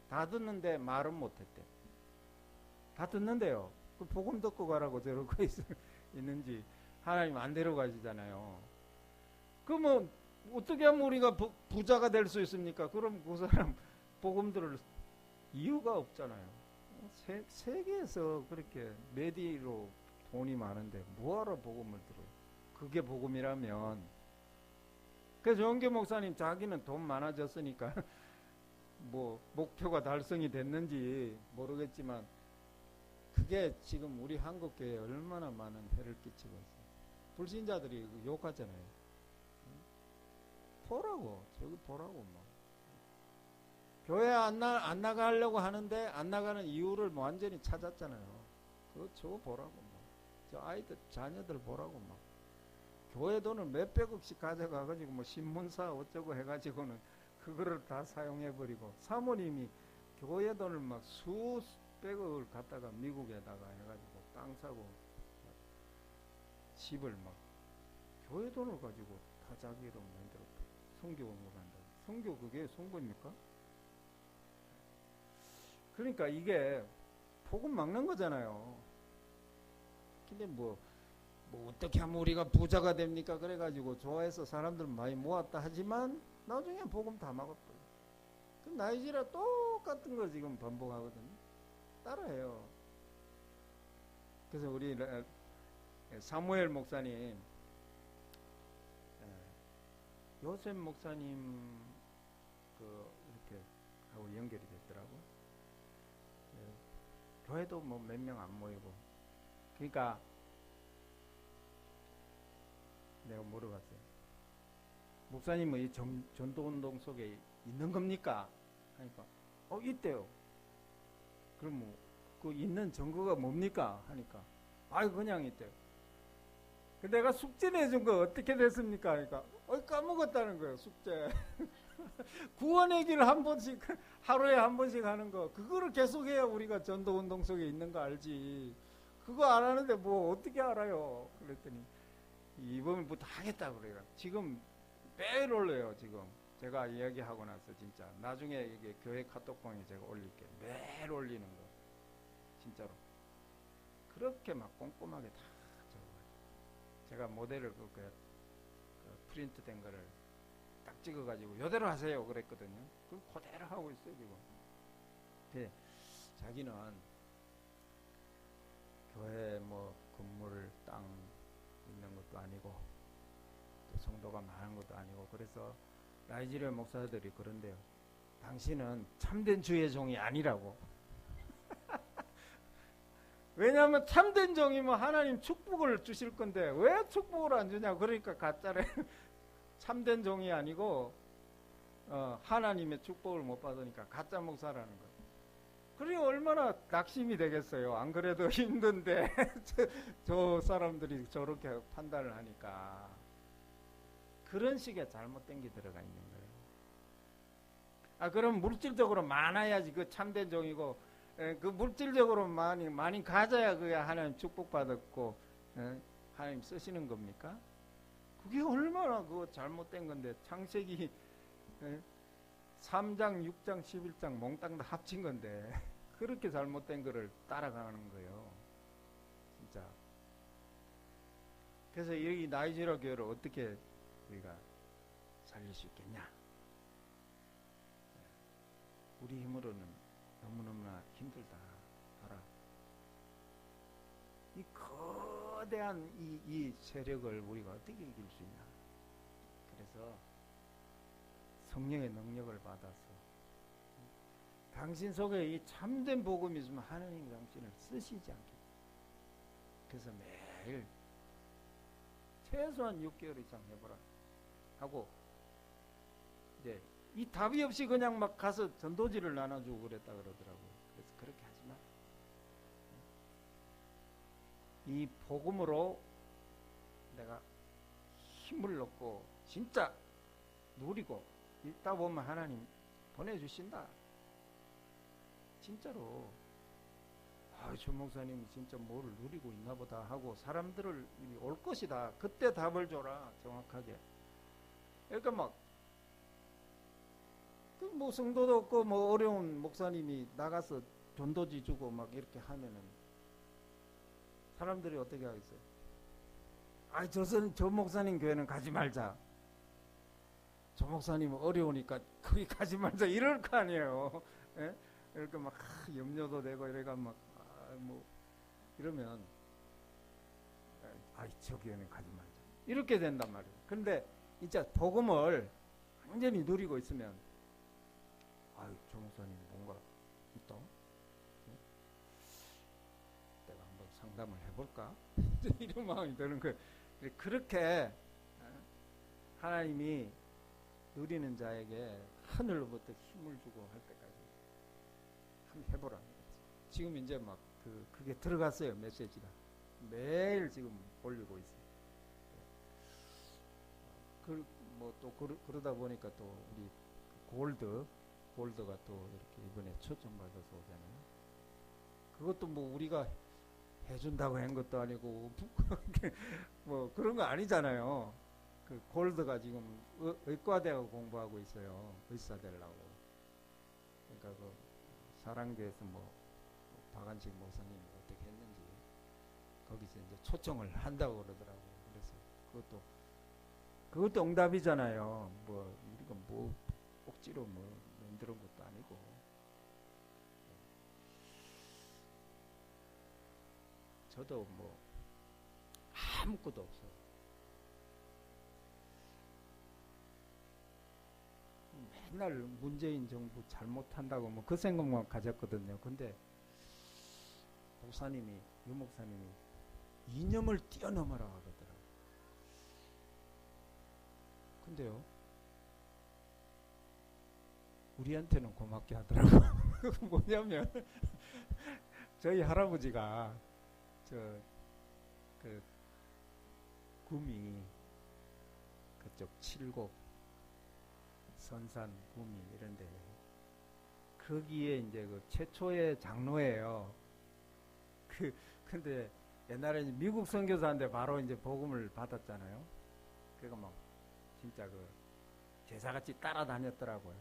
다 듣는데 말은 못했대. 다 듣는데요. 그 복음 듣고 가라고 저러고 있는지 하나님 안 데려가시잖아요. 그 뭐 어떻게 하면 우리가 부자가 될 수 있습니까? 그럼 그 사람 복음 들을 이유가 없잖아요. 세계에서 그렇게 메디로 돈이 많은데 뭐하러 복음을 들어요? 그게 복음이라면. 그래서 정규 목사님 자기는 돈 많아졌으니까 뭐 목표가 달성이 됐는지 모르겠지만 그게 지금 우리 한국교회에 얼마나 많은 해를 끼치고 있어요. 불신자들이 욕하잖아요. 보라고, 저기 보라고 뭐. 교회 안 나가려고 하는데 안 나가는 이유를 뭐 완전히 찾았잖아요. 그거 저거 보라고 뭐. 저 아이들 자녀들 보라고 뭐. 교회 돈을 몇백억씩 가져가가지고 뭐 신문사 어쩌고 해가지고는 그거를 다 사용해버리고 사모님이 교회 돈을 막 수백억을 갖다가 미국에다가 해가지고 땅 사고 집을 막 교회 돈을 가지고 다 자기 이름 만들었다. 선교를 한다. 선교 그게 선교입니까? 그러니까 이게 복음 막는 거잖아요. 근데 뭐 어떻게 하면 우리가 부자가 됩니까? 그래가지고 좋아해서 사람들 많이 모았다 하지만 나중에 복음 다 막았어요. 그 나이지라 똑같은 거 지금 반복하거든요. 따라해요. 그래서 우리 사무엘 목사님, 요셉 목사님 이렇게 하고 연결이 됐더라고요. 교회도 뭐 몇 명 안 모이고. 그러니까 내가 물어봤어요. 목사님은 이 전도운동 속에 있는 겁니까? 하니까 있대요. 그럼 뭐 그 있는 증거가 뭡니까? 하니까 그냥 있대요. 내가 숙제 내준 거 어떻게 됐습니까? 하니까 까먹었다는 거예요. 숙제. 구원의 길 한 번씩 하루에 한 번씩 하는 거 그거를 계속해야 우리가 전도운동 속에 있는 거 알지. 그거 안 하는데 뭐 어떻게 알아요? 그랬더니 이번부터 하겠다고 그래요. 지금 매일 올려요. 지금 제가 이야기하고 나서 진짜 나중에 이게 교회 카톡방에 제가 올릴게. 매일 올리는 거 진짜로 그렇게 막 꼼꼼하게 다 적어요. 제가 모델을 그 프린트 된 거를 딱 찍어가지고 이대로 하세요 그랬거든요. 그럼 그대로 하고 있어요 지금. 네, 자기는 교회 뭐 건물 땅 있는 것도 아니고 또 성도가 많은 것도 아니고, 그래서 나이지리아 목사들이 그런데요. 당신은 참된 주의 종이 아니라고. 왜냐하면 참된 종이면 하나님 축복을 주실 건데 왜 축복을 안 주냐. 그러니까 가짜래. 참된 종이 아니고 하나님의 축복을 못 받으니까 가짜 목사라는 거예요. 그러니 얼마나 낙심이 되겠어요. 안 그래도 힘든데 저 사람들이 저렇게 판단을 하니까. 그런 식의 잘못된 게 들어가 있는 거예요. 그럼 물질적으로 많아야지 그 참된 종이고, 그 물질적으로 많이 가져야 그야 하나님 축복받았고 하나님 쓰시는 겁니까? 그게 얼마나 그 잘못된 건데. 창세기 3장, 6장, 11장 몽땅 다 합친 건데 그렇게 잘못된 거를 따라가는 거예요. 진짜. 그래서 이 나이지리아 교회를 어떻게 우리가 살릴 수 있겠냐? 우리 힘으로는 너무너무나 힘들다. 알아. 이 거대한 이 세력을 우리가 어떻게 이길 수 있냐? 그래서 성령의 능력을 받아서 당신 속에 이 참된 복음이 있으면 하나님이 당신을 쓰시지 않겠다. 그래서 매일 최소한 6개월 이상 해보라 하고, 이제 이 답이 없이 그냥 막 가서 전도지를 나눠주고 그랬다 그러더라고요. 그래서 그렇게 하지 마. 이 복음으로 내가 힘을 얻고 진짜 누리고 있다 보면 하나님 보내주신다. 진짜로. 저 목사님 진짜 뭐를 누리고 있나 보다 하고 사람들을 올 것이다. 그때 답을 줘라. 정확하게. 그러니까 막 뭐 성도도 없고 뭐 어려운 목사님이 나가서 전도지 주고 막 이렇게 하면은 사람들이 어떻게 하겠어요? 저 목사님 교회는 가지 말자. 저 목사님은 어려우니까 거기 가지 말자. 이럴 거 아니에요. 예? 이렇게 막 염려도 되고 이래가 막 뭐 이러면 저 교회는 가지 말자. 이렇게 된단 말이에요. 근데 진짜 복음을 완전히 누리고 있으면 저 목사님 뭔가 있다. 내가 한번 상담을 해볼까? 이런 마음이 드는 거예요. 그렇게 하나님이 누리는 자에게 하늘로부터 힘을 주고 할 때까지 한번 해보라. 지금 이제 막 그게 들어갔어요. 메시지가 매일 지금 올리고 있어요. 그러다 보니까 또 우리 골드가 또 이렇게 이번에 초청받아서 오잖아요. 그것도 뭐 우리가 해준다고 한 것도 아니고 뭐 그런 거 아니잖아요. 그 골드가 지금 의과대학 공부하고 있어요. 의사 되려고. 그러니까 그 사랑교에서 뭐 박한식 목사님이 어떻게 했는지 거기서 이제 초청을 한다고 그러더라고요. 그래서 그것도 응답이잖아요. 뭐 우리가 뭐 억지로 뭐 만드는 것도 아니고. 저도 뭐 아무것도 없어요. 맨날 문재인 정부 잘못한다고 뭐 그 생각만 가졌거든요. 근데 유 목사님이 이념을 뛰어넘어라 하더라고요. 근데요, 우리한테는 고맙게 하더라고요. 뭐냐면 저희 할아버지가 그 구미 그쪽 칠곡 선산 구미 이런데 거기에 이제 그 최초의 장로예요. 근데 옛날에 미국 선교사인데 바로 이제 복음을 받았잖아요. 그러니까 막 진짜 그 제사같이 따라다녔더라고요.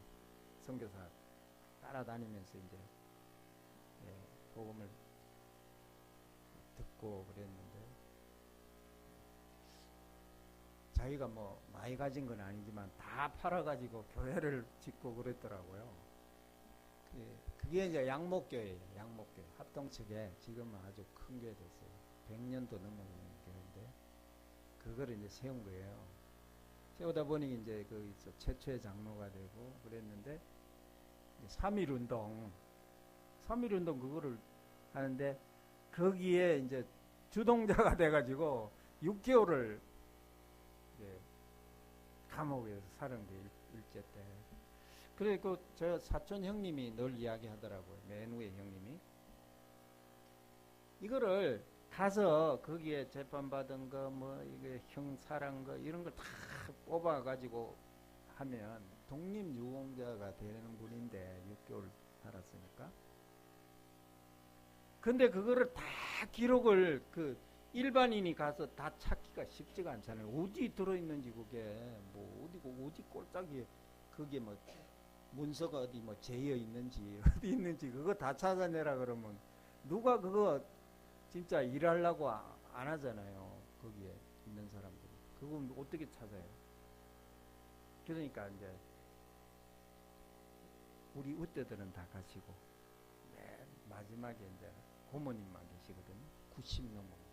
선교사 따라다니면서 이제 복음을 듣고 그랬는데 자기가 뭐 많이 가진 건 아니지만 다 팔아가지고 교회를 짓고 그랬더라고요. 그게 이제 양목교회예요. 양목교회 합동측에 지금은 아주 큰 교회 됐어요. 100년도 넘어가는 교회인데 그걸 이제 세운 거예요. 세우다 보니 이제 거기서 최초의 장로가 되고 그랬는데 3.1운동 그거를 하는데 거기에 이제 주동자가 돼가지고 6개월을 이제 감옥에서 살은 게 일제 때. 그리고 저 사촌 형님이 늘 이야기하더라고요. 맨 위에 형님이 이거를 가서 거기에 재판받은 거 뭐 이게 형사란 거 이런 걸 다 뽑아가지고 하면 독립유공자가 되는 분인데 6개월 살았으니까. 근데 그거를 다 기록을 일반인이 가서 다 찾기가 쉽지가 않잖아요. 어디 들어있는지 그게 뭐 어디 꼴짝이 그게 뭐 문서가 어디 뭐 재여 있는지 어디 있는지 그거 다 찾아내라 그러면 누가 그거 진짜 일하려고 안 하잖아요. 거기에 있는 사람들이. 그건 어떻게 찾아요? 그러니까 이제 우리 우대들은 다 가시고 맨 마지막에 이제 고모님만 계시거든요. 90 넘은.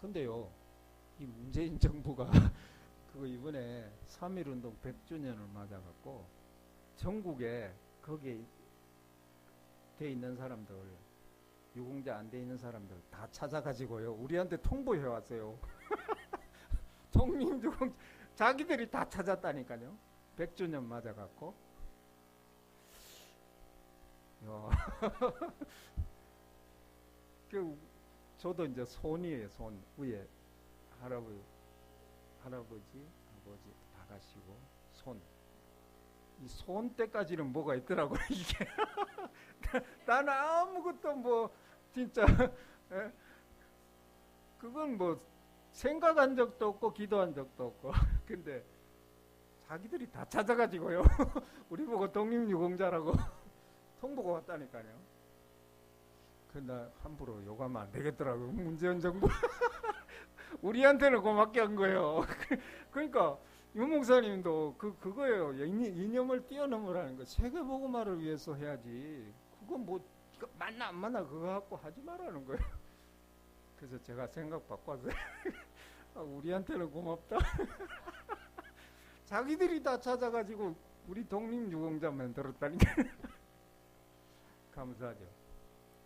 근데요, 이 문재인 정부가 그거 이번에 3.1운동 100주년을 맞아갖고 전국에 거기에 돼 있는 사람들, 유공자 안 돼 있는 사람들 다 찾아가지고요, 우리한테 통보해 왔어요. 독립유공자 자기들이 다 찾았다니까요. 100주년 맞아갖고. 저도 이제 손이에요. 손 위에 할아버지, 아버지 다 가시고 손. 이 손 때까지는 뭐가 있더라고요. 이게 나는 아무것도 뭐 진짜 그건 뭐 생각한 적도 없고 기도한 적도 없고 근데 자기들이 다 찾아가지고요. 우리 보고 독립유공자라고 통보가 왔다니까요. 나 함부로 욕하면 안 되겠더라고요. 문재인 정부 우리한테는 고맙게 한 거예요. 그러니까 유 목사님도 그거예요. 이념을 뛰어넘으라는 거. 세계복음화를 위해서 해야지. 그거 뭐 맞나 안 맞나 그거 갖고 하지 말라는 거예요. 그래서 제가 생각 바꿨어요. 우리한테는 고맙다. 자기들이 다 찾아가지고 우리 독립유공자 만들었다니까. 감사하죠.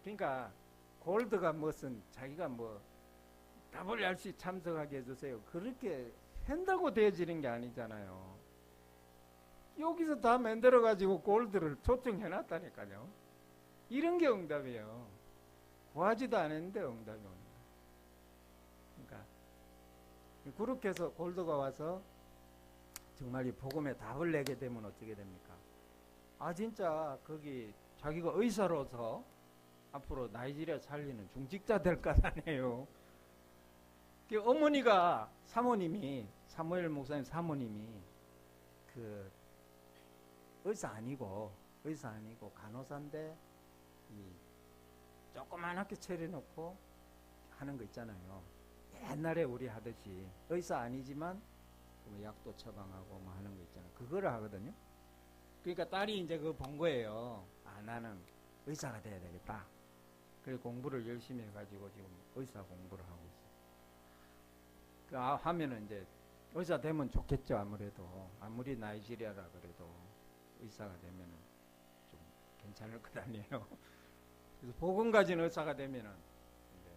그러니까 골드가 무슨 자기가 뭐 WRC 참석하게 해주세요. 그렇게 한다고 되어지는 게 아니잖아요. 여기서 다 만들어가지고 골드를 초청해놨다니까요. 이런 게 응답이에요. 구하지도 않았는데 응답이 오는 거예요. 그러니까 그렇게 해서 골드가 와서 정말 이 복음에 답을 내게 되면 어떻게 됩니까? 진짜 거기 자기가 의사로서 앞으로 나이지리아 살리는 중직자 될 것 아니에요. 어머니가 사모님이 사무엘 목사님 사모님이 의사 아니고 간호사인데 조그만하게 차려놓고 하는 거 있잖아요. 옛날에 우리 하듯이 의사 아니지만 약도 처방하고 뭐 하는 거 있잖아요. 그거를 하거든요. 그러니까 딸이 이제 그거 본 거예요. 나는 의사가 돼야 되겠다. 그래서 공부를 열심히 해가지고 지금 의사 공부를 하고 있어요. 하면은 이제 의사 되면 좋겠죠. 아무리 나이지리아라 그래도 의사가 되면은 좀 괜찮을 것 아니에요. 그래서 복음 가진 의사가 되면은 이제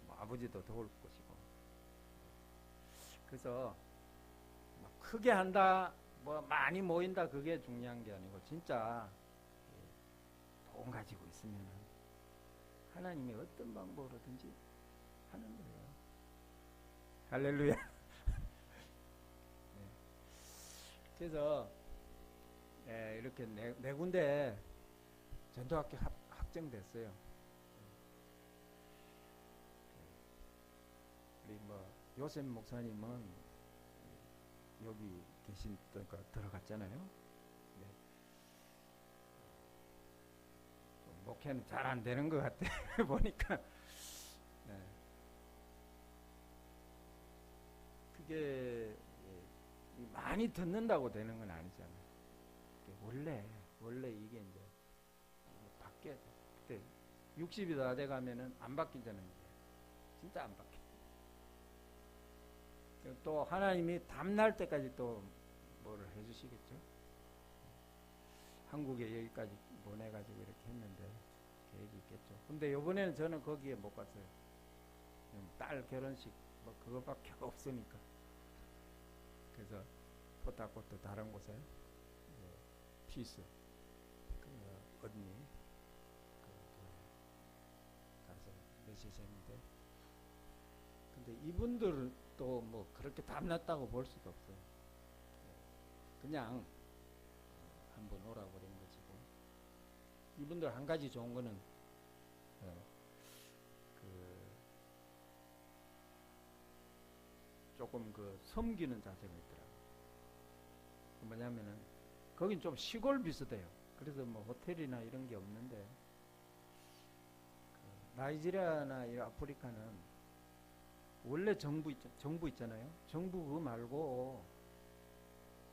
뭐 아버지도 도울 것이고. 그래서 뭐 크게 한다, 뭐 많이 모인다 그게 중요한 게 아니고 진짜 돈 가지고 있으면 하나님이 어떤 방법으로든지 하는 거예요. 할렐루야. 네. 그래서 이렇게 네 군데 전도학교 확정됐어요. 우리 뭐 요셉 목사님은 여기 계시니까 들어갔잖아요. 네. 목회는 잘 안 되는 것 같아. 보니까. 네. 이게 많이 듣는다고 되는 건 아니잖아요. 원래 이게 이제 바뀌어야 돼. 그때 60이 다 돼가면은 안 바뀌잖아요. 이제. 진짜 안 바뀌어. 또 하나님이 담날 때까지 또 뭐를 해주시겠죠. 한국에 여기까지 보내가지고 이렇게 했는데 계획이 있겠죠. 근데 이번에는 저는 거기에 못 갔어요. 딸 결혼식 뭐 그거밖에 없으니까. 그래서 포타코트 다른 곳에 피스 그 언니 가서 메시지했는데, 근데 이분들도 뭐 그렇게 담났다고 볼 수도 없어요. 그냥 한번 오라고 그런 거지고, 이분들 한 가지 좋은 거는 조금 섬기는 자세가 있더라고요. 뭐냐면은 거긴 좀 시골 비슷해요. 그래서 뭐 호텔이나 이런 게 없는데, 나이지리아나 이 아프리카는 원래 정부 있잖아요. 정부 그거 말고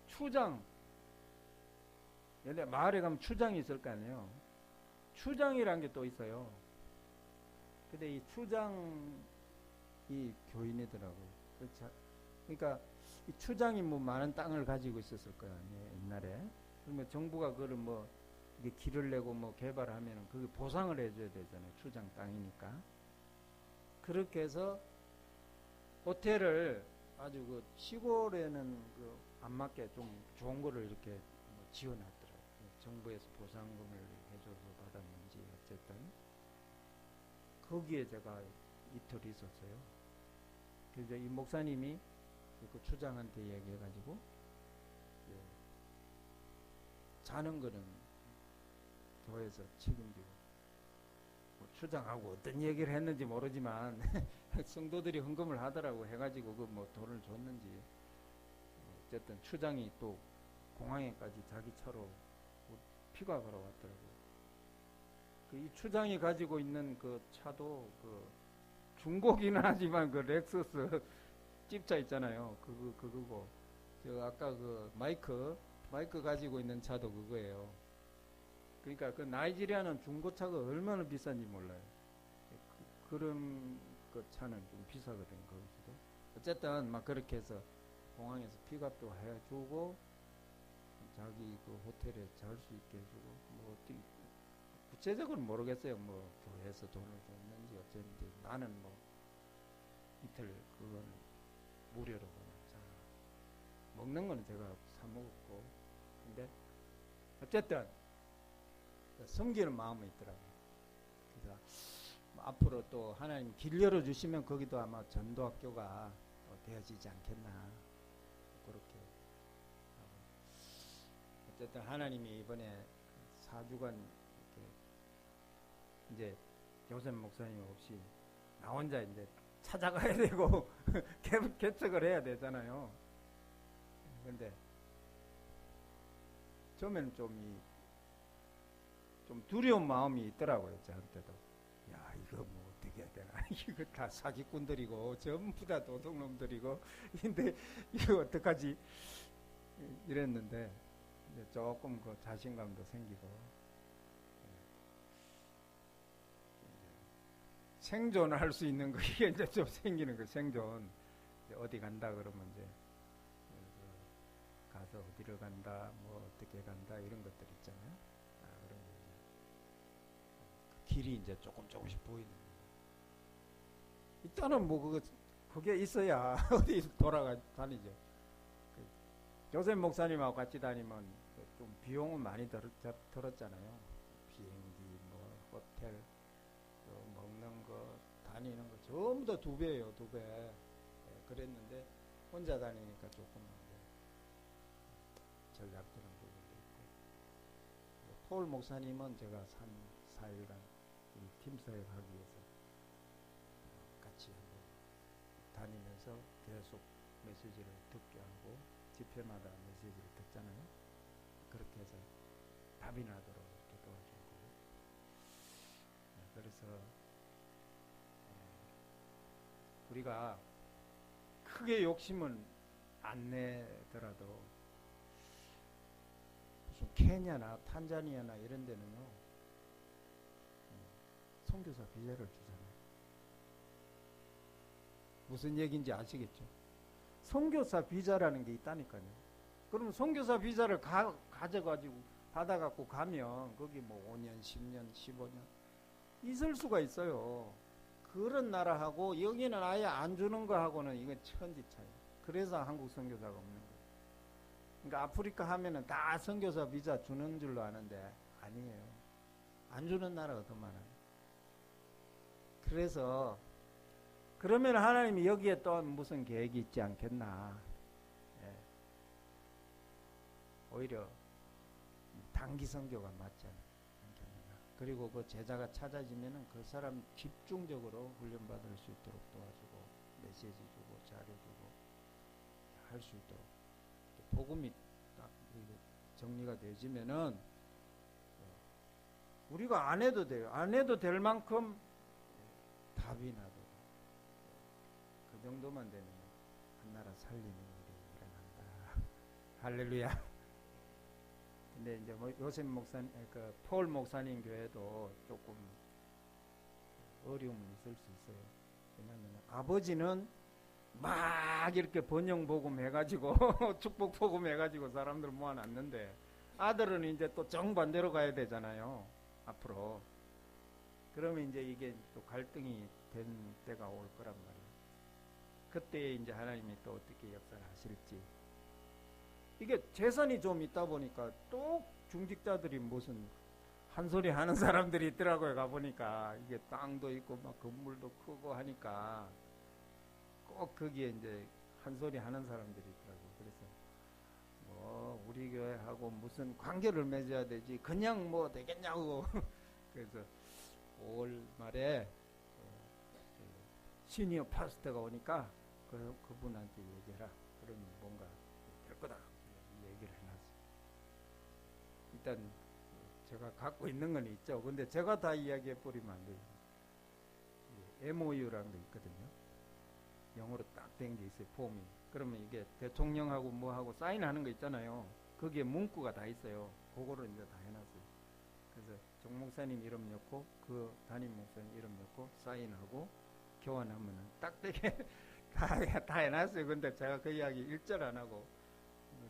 추장, 옛날 마을에 가면 추장이 있을 거 아니에요. 추장이라는 게 또 있어요. 근데 이 추장이 교인이더라고요. 그러니까 이 추장이 뭐 많은 땅을 가지고 있었을 거 아니에요, 옛날에. 그러면 정부가 그걸 뭐 이게 길을 내고 뭐 개발하면은 그게 보상을 해줘야 되잖아요. 추장 땅이니까. 그렇게 해서 호텔을 아주 시골에는 안 맞게 좀 좋은 거를 이렇게 뭐 지어놨더라고요. 정부에서 보상금을 해줘서 받았는지 어쨌든 거기에 제가 이틀 있었어요. 그래서 이 목사님이 그 추장한테 얘기해가지고 자는 거는 교회에서 책임지고, 뭐 추장하고 어떤 얘기를 했는지 모르지만 성도들이 헌금을 하더라고 해가지고 그 뭐 돈을 줬는지, 어쨌든 추장이 또 공항에까지 자기 차로 피가 걸어왔더라고. 이 추장이 가지고 있는 그 차도 중고기는 하지만 렉서스 집차 있잖아요. 그거고, 아까 마이크 가지고 있는 차도 그거예요. 그러니까 나이지리아는 중고차가 얼마나 비싼지 몰라요. 그런 차는 좀 비싸거든요, 거기서도. 어쨌든 막 그렇게 해서 공항에서 픽업도 해주고, 자기 호텔에 잘 수 있게 해주고, 뭐 구체적으로 모르겠어요. 뭐 교회에서 돈을 줬는지 어쨌는지. 나는 뭐 이틀 그건 무료로 그냥 먹는 거는 제가 사 먹었고, 근데 어쨌든 섬기는 마음이 있더라고요. 그래서 앞으로 또 하나님 길 열어주시면 거기도 아마 전도학교가 되어지지 않겠나, 그렇게 하고. 어쨌든 하나님이 이번에 4주간 이렇게 이제 요셉 목사님 없이 나 혼자 이제 찾아가야 되고 개척을 해야 되잖아요. 근데 처음에는 좀 두려운 마음이 있더라고요, 저한테도. 야, 이거 뭐 어떻게 해야 되나? 이거 다 사기꾼들이고 전부 다 도둑놈들이고, 근데 이거 어떡하지? 이랬는데 이제 조금 자신감도 생기고, 생존할 수 있는 거, 이게 이제 좀 생기는 거. 생존. 어디 간다 그러면 이제 가서 어디를 간다, 뭐 어떻게 간다, 이런 것들 있잖아요. 그런 거 그 길이 이제 조금씩 보이는 거예요. 일단은 뭐 그게 있어야 어디 다니죠. 요셉 목사님하고 같이 다니면 좀 비용은 많이 들었잖아요. 비행기, 뭐 호텔, 먹는 거, 다니는 거 전부 다 2배예요, 2배. 그랬는데 혼자 다니니까 조금 전략되는 부분도 있고. 폴 목사님은 제가 4일간 팀사역 하기 위해서 같이 한번 다니면서 계속 메시지를 듣게 하고, 집회마다 메시지를 듣잖아요. 그렇게 해서 답이 나도록 이렇게 도와주고. 그래서 우리가 크게 욕심은 안 내더라도 무슨 케냐나 탄자니아나 이런 데는요 선교사 비자를 주잖아요. 무슨 얘기인지 아시겠죠? 선교사 비자라는 게 있다니까요. 그럼 선교사 비자를 가져가지고 받아갖고 가면 거기 뭐 5년, 10년, 15년 있을 수가 있어요. 그런 나라하고 여기는 아예 안 주는 거하고는 이건 천지 차이. 그래서 한국 선교사가 없는 거예요. 그러니까 아프리카 하면은 다 선교사 비자 주는 줄로 아는데 아니에요. 안 주는 나라가 더 많아요. 그래서 그러면 하나님이 여기에 또 무슨 계획이 있지 않겠나. 예. 오히려 단기 선교가 맞지 않겠나. 그리고 그 제자가 찾아지면은 그 사람 집중적으로 훈련받을 수 있도록 도와주고 메시지 주고 자료 주고 할 수 있도록 복음이 딱 정리가 되어지면은 우리가 안 해도 돼요. 안 해도 될 만큼 답이 나도 그 정도만 되면 한 나라 살리는 일이 일어난다. 할렐루야. 근데 이제 뭐 요셉 목사님, 그 폴 목사님 교회도 조금 어려움은 있을 수 있어요. 왜냐하면 아버지는 막 이렇게 번영 복음 해가지고 축복 복음 해가지고 사람들 모아놨는데 아들은 이제 또 정반대로 가야 되잖아요. 앞으로. 그러면 이제 이게 또 갈등이 된 때가 올 거란 말이에요. 그때 이제 하나님이 또 어떻게 역사를 하실지. 이게 재산이 좀 있다 보니까 또 중직자들이 무슨 한 소리 하는 사람들이 있더라고요. 가보니까 이게 땅도 있고 막 건물도 크고 하니까 꼭 거기에 이제 한 소리 하는 사람들이 있더라고요. 그래서 뭐 우리 교회하고 무슨 관계를 맺어야 되지 그냥 뭐 되겠냐고. 그래서 5월 말에 시니어 파스터가 오니까 그분한테 얘기해라. 그러면 뭔가 될 거다. 얘기를 해놨어요. 일단 제가 갖고 있는 건 있죠. 근데 제가 다 이야기해 버리면 안 돼요. MOU라는 게 있거든요. 영어로 딱 된 게 있어요. 폼이. 그러면 이게 대통령하고 뭐하고 사인하는 거 있잖아요. 거기에 문구가 다 있어요. 그거를 이제 다 해놨어요. 그래서 정 목사님 이름 넣고 그 담임 목사님 이름 넣고 사인하고 교환하면은 딱 되게 다 해놨어요. 근데 제가 그 이야기 1절 안 하고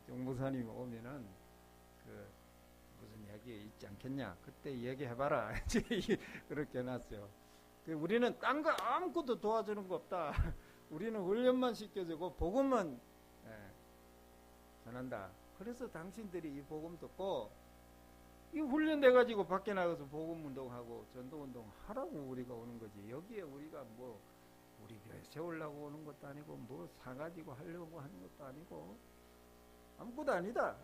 정 목사님이 오면은 그 무슨 얘기 있지 않겠냐. 그때 얘기해봐라. 그렇게 해놨어요. 우리는 딴 거 아무것도 도와주는 거 없다. 우리는 훈련만 시켜주고 복음만 전한다. 그래서 당신들이 이 복음 듣고 이 훈련돼가지고 밖에 나가서 복음 운동하고 전도 운동 하라고 우리가 오는 거지. 여기에 우리가 뭐 우리 교회 세우려고 오는 것도 아니고 뭐 사가지고 하려고 하는 것도 아니고 아무것도 아니다.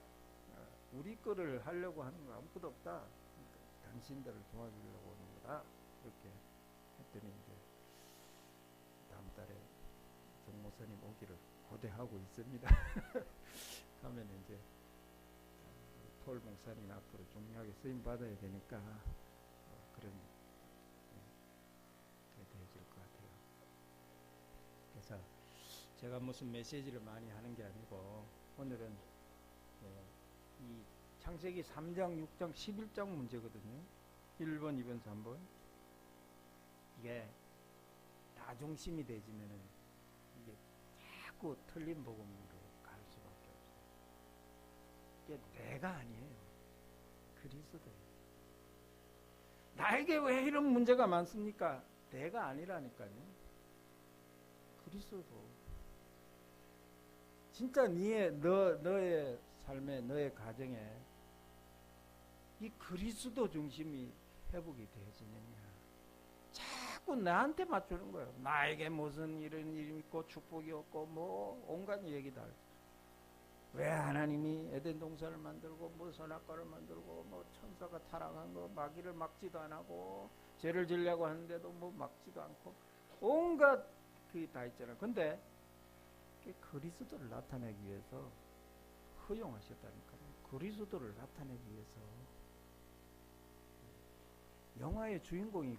우리 거를 하려고 하는 거 아무것도 없다. 그러니까 당신들을 도와주려고 오는 거다. 이렇게 했더니 이제 다음 달에 정 목사님 오기를 고대하고 있습니다. 가면 이제 폴 목사님 앞으로 중요하게 쓰임 받아야 되니까 그런 게 되어질 것 같아요. 그래서 제가 무슨 메시지를 많이 하는 게 아니고 오늘은 이 창세기 3장, 6장, 11장 문제거든요. 1번, 2번, 3번. 이게 다 중심이 되지면은 이게 자꾸 틀린 복음으로 갈 수밖에 없어요. 이게 내가 아니에요. 그리스도예요. 나에게 왜 이런 문제가 많습니까? 내가 아니라니까요. 그리스도. 진짜 너의 삶에, 너의 가정에 이 그리스도 중심이 회복이 되어지느냐. 자꾸 나한테 맞추는 거예요. 나에게 무슨 이런 일이 있고 축복이 없고 뭐 온갖 얘기다. 왜 하나님이 에덴 동산을 만들고 뭐 선악과를 만들고 뭐 천사가 타락한 거 마귀를 막지도 안 하고 죄를 지려고 하는데도 뭐 막지도 않고 온갖 그게 다 있잖아요. 근데 그리스도를 나타내기 위해서 허용하셨다니까요. 그리스도를 나타내기 위해서. 영화의 주인공이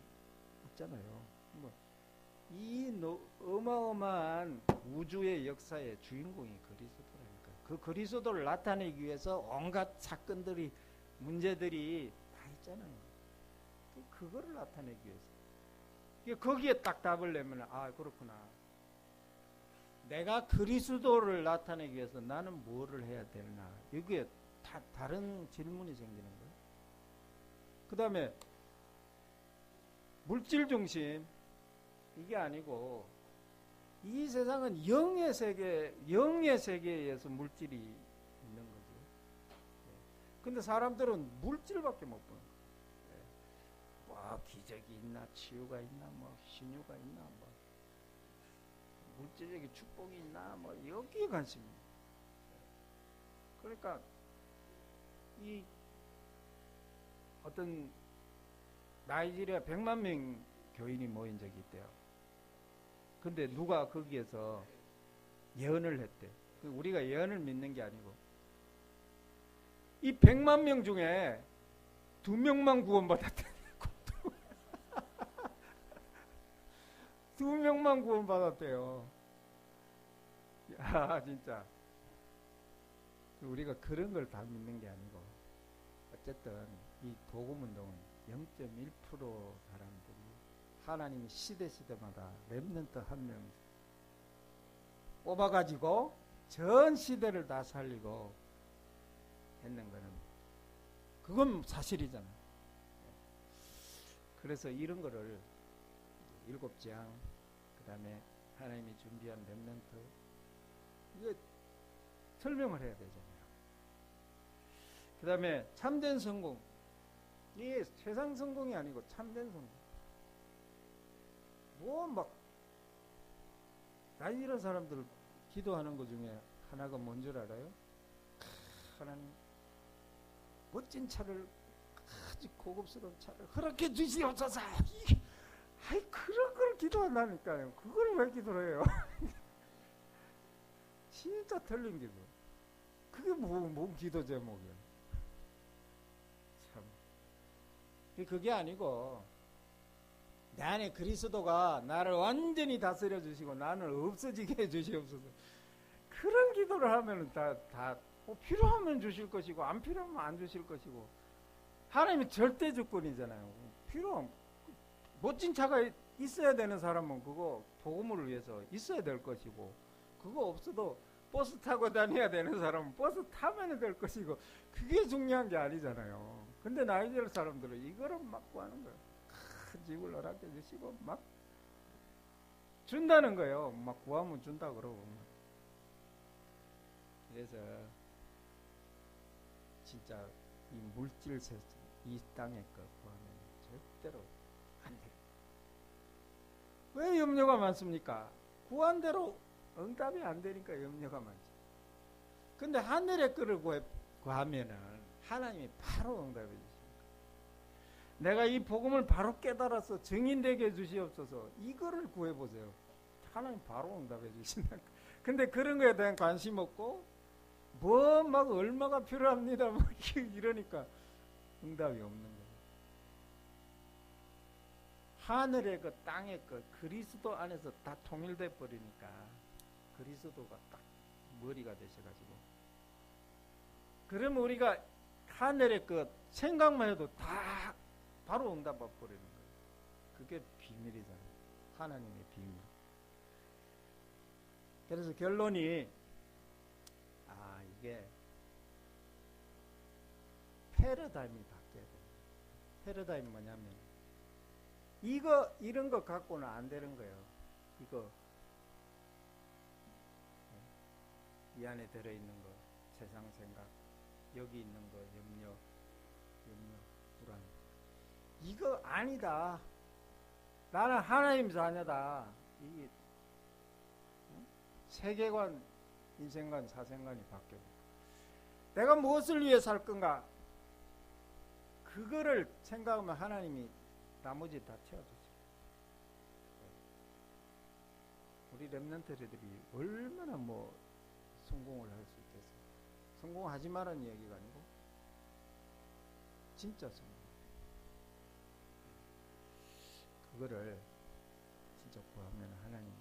있잖아요. 뭐 어마어마한 우주의 역사의 주인공이 그리스도라니까. 그 그리스도를 나타내기 위해서 온갖 사건들이, 문제들이 다 있잖아요. 그거를 나타내기 위해서. 거기에 딱 답을 내면, 아, 그렇구나. 내가 그리스도를 나타내기 위해서 나는 뭐를 해야 되나. 여기에 다른 질문이 생기는 거예요. 그 다음에 물질 중심, 이게 아니고 이 세상은 영의 세계에서 물질이 있는 거죠. 근데 사람들은 물질밖에 못 보는 거예요. 뭐 기적이 있나, 치유가 있나, 뭐 신유가 있나, 뭐 물질적인 축복이 있나, 뭐 여기에 관심이에요. 그러니까 이 어떤 나이지리아 100만 명 교인이 모인 적이 있대요. 근데 누가 거기에서 예언을 했대. 우리가 예언을 믿는 게 아니고 이 100만 명 중에 2명만 구원받았대. 2명만 구원받았대요. 야, 진짜 우리가 그런 걸 다 믿는 게 아니고, 어쨌든 이 복음운동은 0.1% 사람들이 하나님이 시대마다 렘넌트 한 명 뽑아가지고 전 시대를 다 살리고 했는 거는, 그건 사실이잖아. 그래서 이런 거를 7장, 그 다음에 하나님이 준비한 렘넌트, 이거 설명을 해야 되잖아요. 그 다음에 참된 성공, 이게 세상 성공이 아니고 참된 성공. 뭐 막 나이 이런 사람들 기도하는 것 중에 하나가 뭔 줄 알아요? 하나님, 멋진 차를, 아주 고급스러운 차를 허락해 주시옵소서. 아이, 그런 걸 기도한다니까요. 그걸 왜 기도를 해요? 진짜 틀린 기도. 그게 뭔 기도 제목이야. 참. 그게 아니고, 내 안에 그리스도가 나를 완전히 다스려 주시고 나는 없어지게 해 주시옵소서. 그런 기도를 하면 뭐 필요하면 주실 것이고 안 필요하면 안 주실 것이고, 하나님이 절대 주권이잖아요. 멋진 차가 있어야 되는 사람은 그거 복음을 위해서 있어야 될 것이고, 그거 없어도 버스 타고 다녀야 되는 사람은 버스 타면 될 것이고, 그게 중요한 게 아니잖아요. 근데 나이지리아 사람들은 이거를 막 구하는 거예요. 큰 집을 허락해 주시고 막 준다는 거예요. 막 구하면 준다 그러고. 그래서 진짜 이 물질 세상, 이 땅의 것 구하면 절대로 안 돼요. 왜 염려가 많습니까? 구한 대로 응답이 안 되니까 염려가 많죠. 근데 하늘의 것을 구하면은 하나님이 바로 응답해 주십니다. 내가 이 복음을 바로 깨달아서 증인되게 해주시옵소서. 이거를 구해보세요. 하나님 바로 응답해 주신다. 근데 그런 거에 대한 관심 없고, 뭐 막 얼마가 필요합니다 뭐 이러니까 응답이 없는 거예요. 하늘의 것, 땅의 것, 그리스도 안에서 다 통일돼 버리니까 그리스도가 딱 머리가 되셔가지고, 그러면 우리가 하늘의 것 생각만 해도 다 바로 응답 받아버리는 거예요. 그게 비밀이잖아요. 하나님의 비밀. 그래서 결론이, 이게 패러다임이 바뀌어야 돼요. 패러다임 뭐냐면, 이런 거 갖고는 안 되는 거예요. 이거 이 안에 들어있는 거, 세상 생각, 여기 있는 거, 염려, 불안, 이거 아니다. 나는 하나님 자녀다. 이게 세계관, 인생관, 사생관이 바뀌어. 내가 무엇을 위해 살 건가? 그거를 생각하면 하나님이 나머지 다 채워주죠. 우리 렘넌트들이 얼마나 뭐 성공을 할 수 있겠어요. 성공하지 말라는 얘기가 아니고 진짜 성공. 그거를 직접 구하면 하나님이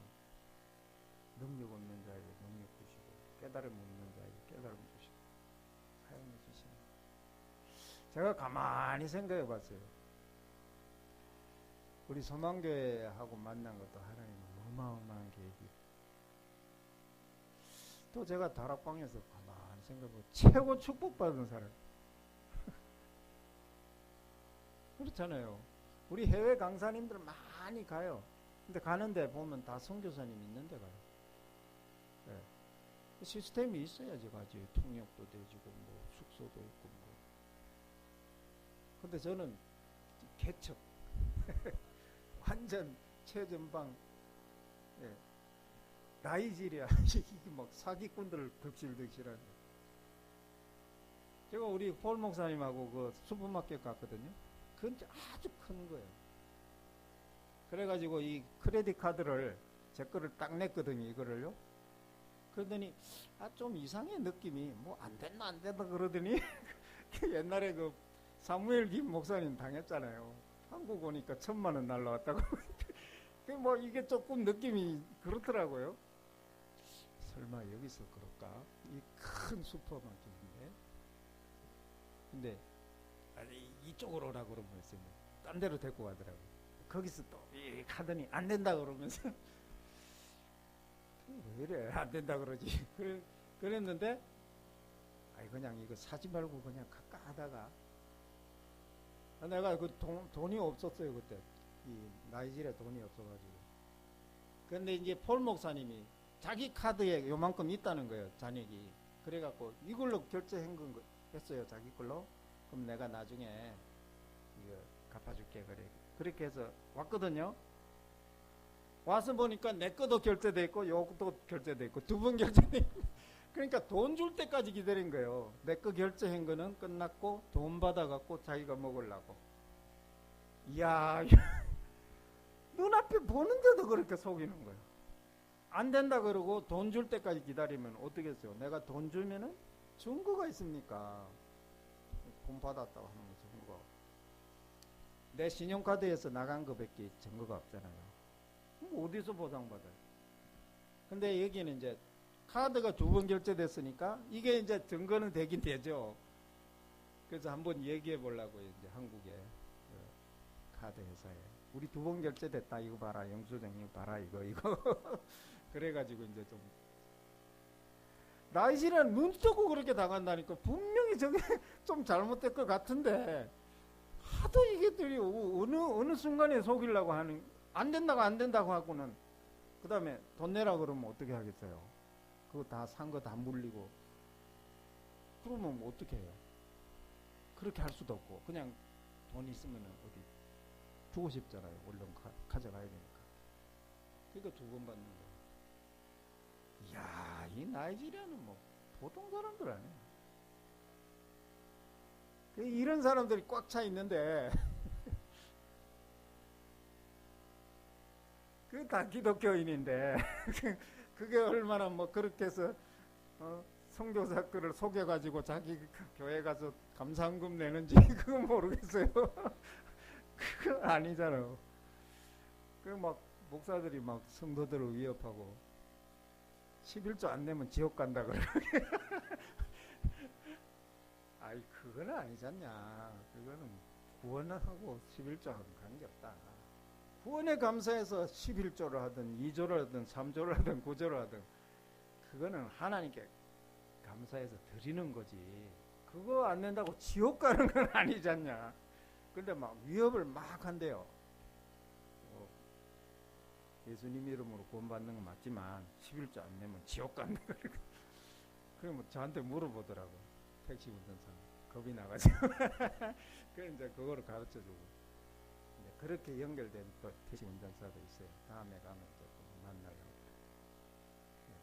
능력 없는 자에게 능력 주시고 깨달음 없는 자에게 깨달음 주시고 사용해 주시는. 제가 가만히 생각해 봤어요. 우리 소망교회하고 만난 것도 하나님은 어마어마한 계획이. 또 제가 다락방에서 가만히 생각해보면 최고 축복받은 사람. 그렇잖아요. 우리 해외 강사님들 많이 가요. 근데 가는데 보면 다 선교사님 있는데 가요. 네. 시스템이 있어야지 가지. 통역도 되지고 뭐 숙소도 있고 뭐. 근데 저는 개척 완전 최전방. 예. 나이지리아 이게 막 사기꾼들을 덕실덕실하네. 제가 우리 폴 목사님하고 그 슈퍼마켓 갔거든요. 그건 아주 큰 거예요. 그래가지고 이 크레딧 카드를 제 거를 딱 냈거든요. 이거를요. 그러더니 좀 이상해 느낌이. 뭐 안 된다 그러더니 옛날에 그 사무엘 김 목사님 당했잖아요. 한국 오니까 1,000만 원 날라왔다고. 뭐 이게 조금 느낌이 그렇더라고요. 설마 여기서 그럴까? 이 큰 슈퍼마켓인데. 근데 아니 이쪽으로 오라 그러면서 딴 데로 데리고 가더라고요. 거기서 또 하더니 안 된다 그러면서 왜 이래 안 된다 그러지. 그랬는데 아이 그냥 이거 사지 말고 그냥 갈까 하다가 내가 그 돈이 없었어요 그때. 이 나이지리아 돈이 없어가지고. 근데 이제 폴 목사님이 자기 카드에 요만큼 있다는 거예요 잔액이. 그래갖고 이걸로 결제한 거 했어요 자기 걸로. 그럼 내가 나중에 이거 갚아줄게 그래. 그렇게 해서 왔거든요. 와서 보니까 내 거도 결제돼 있고 요것도 결제돼 있고 두 번 결제돼 있고. 그러니까 돈 줄 때까지 기다린 거예요. 내 거 결제한 거는 끝났고 돈 받아갖고 자기가 먹으려고. 이야 눈앞에 보는데도 그렇게 속이는 거예요. 안 된다 그러고 돈 줄 때까지 기다리면 어떻겠어요? 내가 돈 주면은 증거가 있습니까? 돈 받았다고 하는 거 증거. 내 신용카드에서 나간 거밖에 증거가 없잖아요. 어디서 보상받아요? 근데 여기는 이제 카드가 2번 결제됐으니까 이게 이제 증거는 되긴 되죠. 그래서 한번 얘기해 보려고요. 이제 한국에 카드 회사에 우리 2번 결제됐다 이거 봐라 영수증 이거 봐라 이거 그래가지고 이제 좀 나이지리아는 눈 뜨고 그렇게 당한다니까. 분명히 저게 좀 잘못될 것 같은데 하도 이게들이 어느 순간에 속이려고 하는. 안 된다고 하고는 그 다음에 돈 내라 그러면 어떻게 하겠어요? 그거 다 산 거 다 물리고 그러면 뭐 어떻게 해요? 그렇게 할 수도 없고 그냥 돈 있으면 어디 주고 싶잖아요. 얼른 가져가야 되니까. 그러니까 2번 받는 거예요. 이야 이 나이지리아는 뭐 보통 사람들 아니에요. 이런 사람들이 꽉 차 있는데 그게 다 기독교인인데 그게 얼마나 뭐 그렇게 해서 선교사 거를 속여가지고 자기 교회 가서 감사헌금 내는지 그건 모르겠어요. 그거 아니잖아요. 그 막 목사들이 막 성도들을 위협하고 11조 안 내면 지옥 간다 그러게. 아이 그건 아니잖냐. 그거는 구원하고 11조하고 관계없다. 구원에 감사해서 11조를 하든 2조를 하든 3조를 하든 9조를 하든 그거는 하나님께 감사해서 드리는 거지. 그거 안 낸다고 지옥 가는 건 아니잖냐. 근데 막 위협을 막 한대요. 예수님 이름으로 구원받는 건 맞지만 11조 안 내면 지옥 간다. 그러면 저한테 물어보더라고. 택시 운전사 겁이 나가지고. 그래서 이제 그거를 가르쳐주고. 그렇게 연결된 또 택시 운전사도 있어요. 다음에 가면 또 만나려고. 네.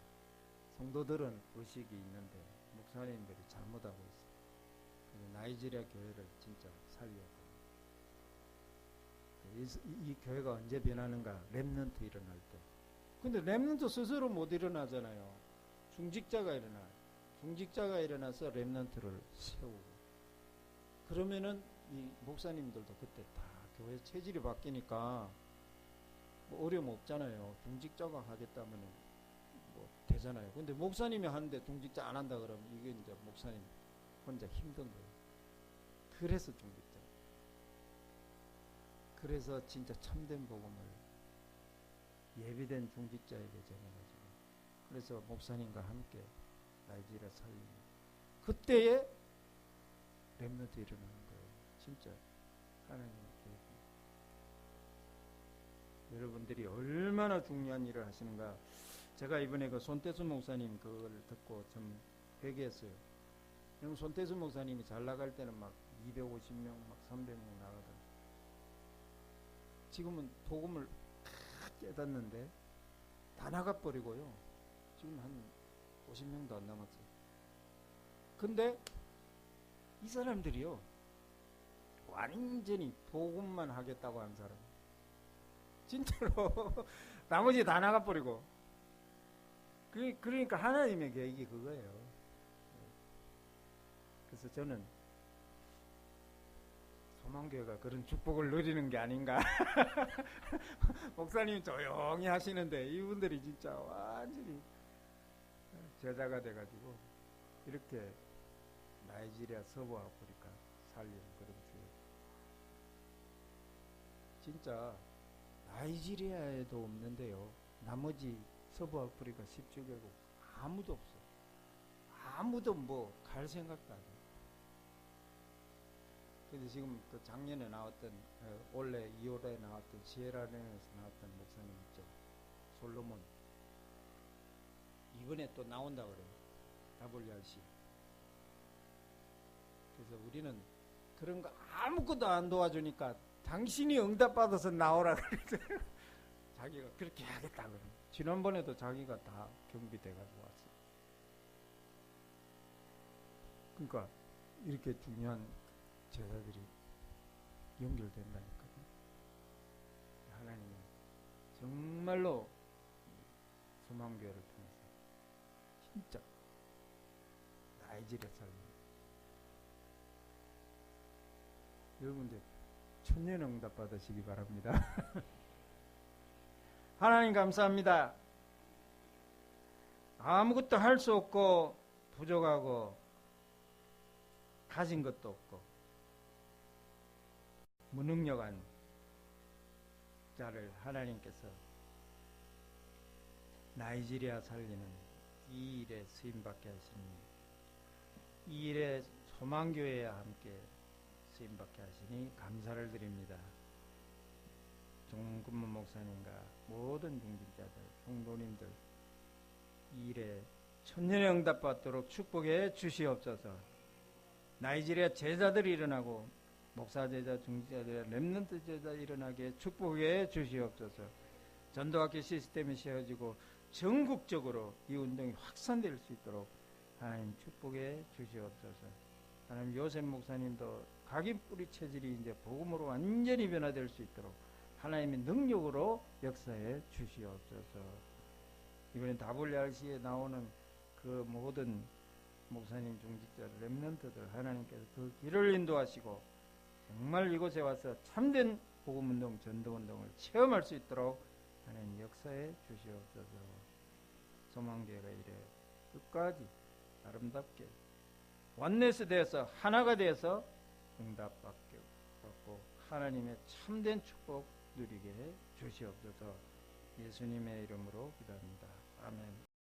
성도들은 의식이 있는데 목사님들이 잘못하고 있어요. 나이지리아 교회를 진짜 살려고. 이 교회가 언제 변하는가? 렘넌트 일어날 때. 근데 렘넌트 스스로 못 일어나잖아요. 중직자가 일어나요. 중직자가 일어나서 렘넌트를 세우고. 그러면은 이 목사님들도 그때 다 교회 체질이 바뀌니까 뭐 어려움 없잖아요. 중직자가 하겠다면 뭐 되잖아요. 근데 목사님이 하는데 중직자 안 한다 그러면 이게 이제 목사님 혼자 힘든 거예요. 그래서 중직자. 그래서 진짜 참된 복음을 예비된 중직자에게 전해가지고, 그래서 목사님과 함께 나이지리아 살림, 그때에 렘넌트 일어나는 거예요. 진짜 하나님의 계획. 여러분들이 얼마나 중요한 일을 하시는가. 제가 이번에 그 손태수 목사님 그걸 듣고 좀 회개했어요. 그럼 손태수 목사님이 잘 나갈 때는 막 250명, 막 300명 나가다. 지금은 복음을 다 깨닫는데 다 나가버리고요. 지금 한 50명도 안 남았어요. 근데 이 사람들이요, 완전히 복음만 하겠다고 하는 사람, 진짜로 나머지 다 나가버리고. 그러니까 하나님의 계획이 그거예요. 그래서 저는 소망교회가 그런 축복을 누리는 게 아닌가. 목사님이 조용히 하시는데 이분들이 진짜 완전히 제자가 돼가지고 이렇게 나이지리아, 서부 아프리카 살리는 그런 교회. 진짜 나이지리아에도 없는데요, 나머지 서부 아프리카 17개국 아무도 없어요. 아무도 뭐 갈 생각도 안 해요. 근데 지금 그 작년에 나왔던, 올해 2월에 나왔던 시에라레온에서 나왔던 목사님 있죠, 솔로몬. 이번에 또 나온다 그래요, WRC. 그래서 우리는 그런 거 아무것도 안 도와주니까 당신이 응답받아서 나오라 그랬어요. 자기가 그렇게 하겠다 그러면. 지난번에도 자기가 다 경비돼가지고 왔어요. 그러니까 이렇게 중요한 제자들이 연결된다니까요. 하나님은 정말로 소망교회를 통해서 진짜 나이지리아 살림, 여러분들 천년 응답 받으시기 바랍니다. 하나님 감사합니다. 아무것도 할 수 없고 부족하고 가진 것도 없고 무능력한 자를 하나님께서 나이지리아 살리는 이 일에 쓰임받게 하시니, 이 일에 소망교회와 함께 쓰임받게 하시니 감사를 드립니다. 정근문 목사님과 모든 중직자들, 성도님들 이 일에 천년의 응답받도록 축복해 주시옵소서. 나이지리아 제자들이 일어나고 목사 제자, 중직자들, 렘넌트 제자 일어나게 축복해 주시옵소서. 전도학교 시스템이 세워지고 전국적으로 이 운동이 확산될 수 있도록 하나님 축복해 주시옵소서. 하나님 요셉 목사님도 각인 뿌리 체질이 이제 복음으로 완전히 변화될 수 있도록 하나님의 능력으로 역사해 주시옵소서. 이번에 WRC에 나오는 그 모든 목사님, 중직자들, 렘넌트들 하나님께서 그 길을 인도하시고 정말 이곳에 와서 참된 복음운동, 전도운동을 체험할 수 있도록 하나님 역사해 주시옵소서. 소망교회가 이래 끝까지 아름답게 원네스 되어서 하나가 되어서 응답받고 하나님의 참된 축복 누리게 해 주시옵소서. 예수님의 이름으로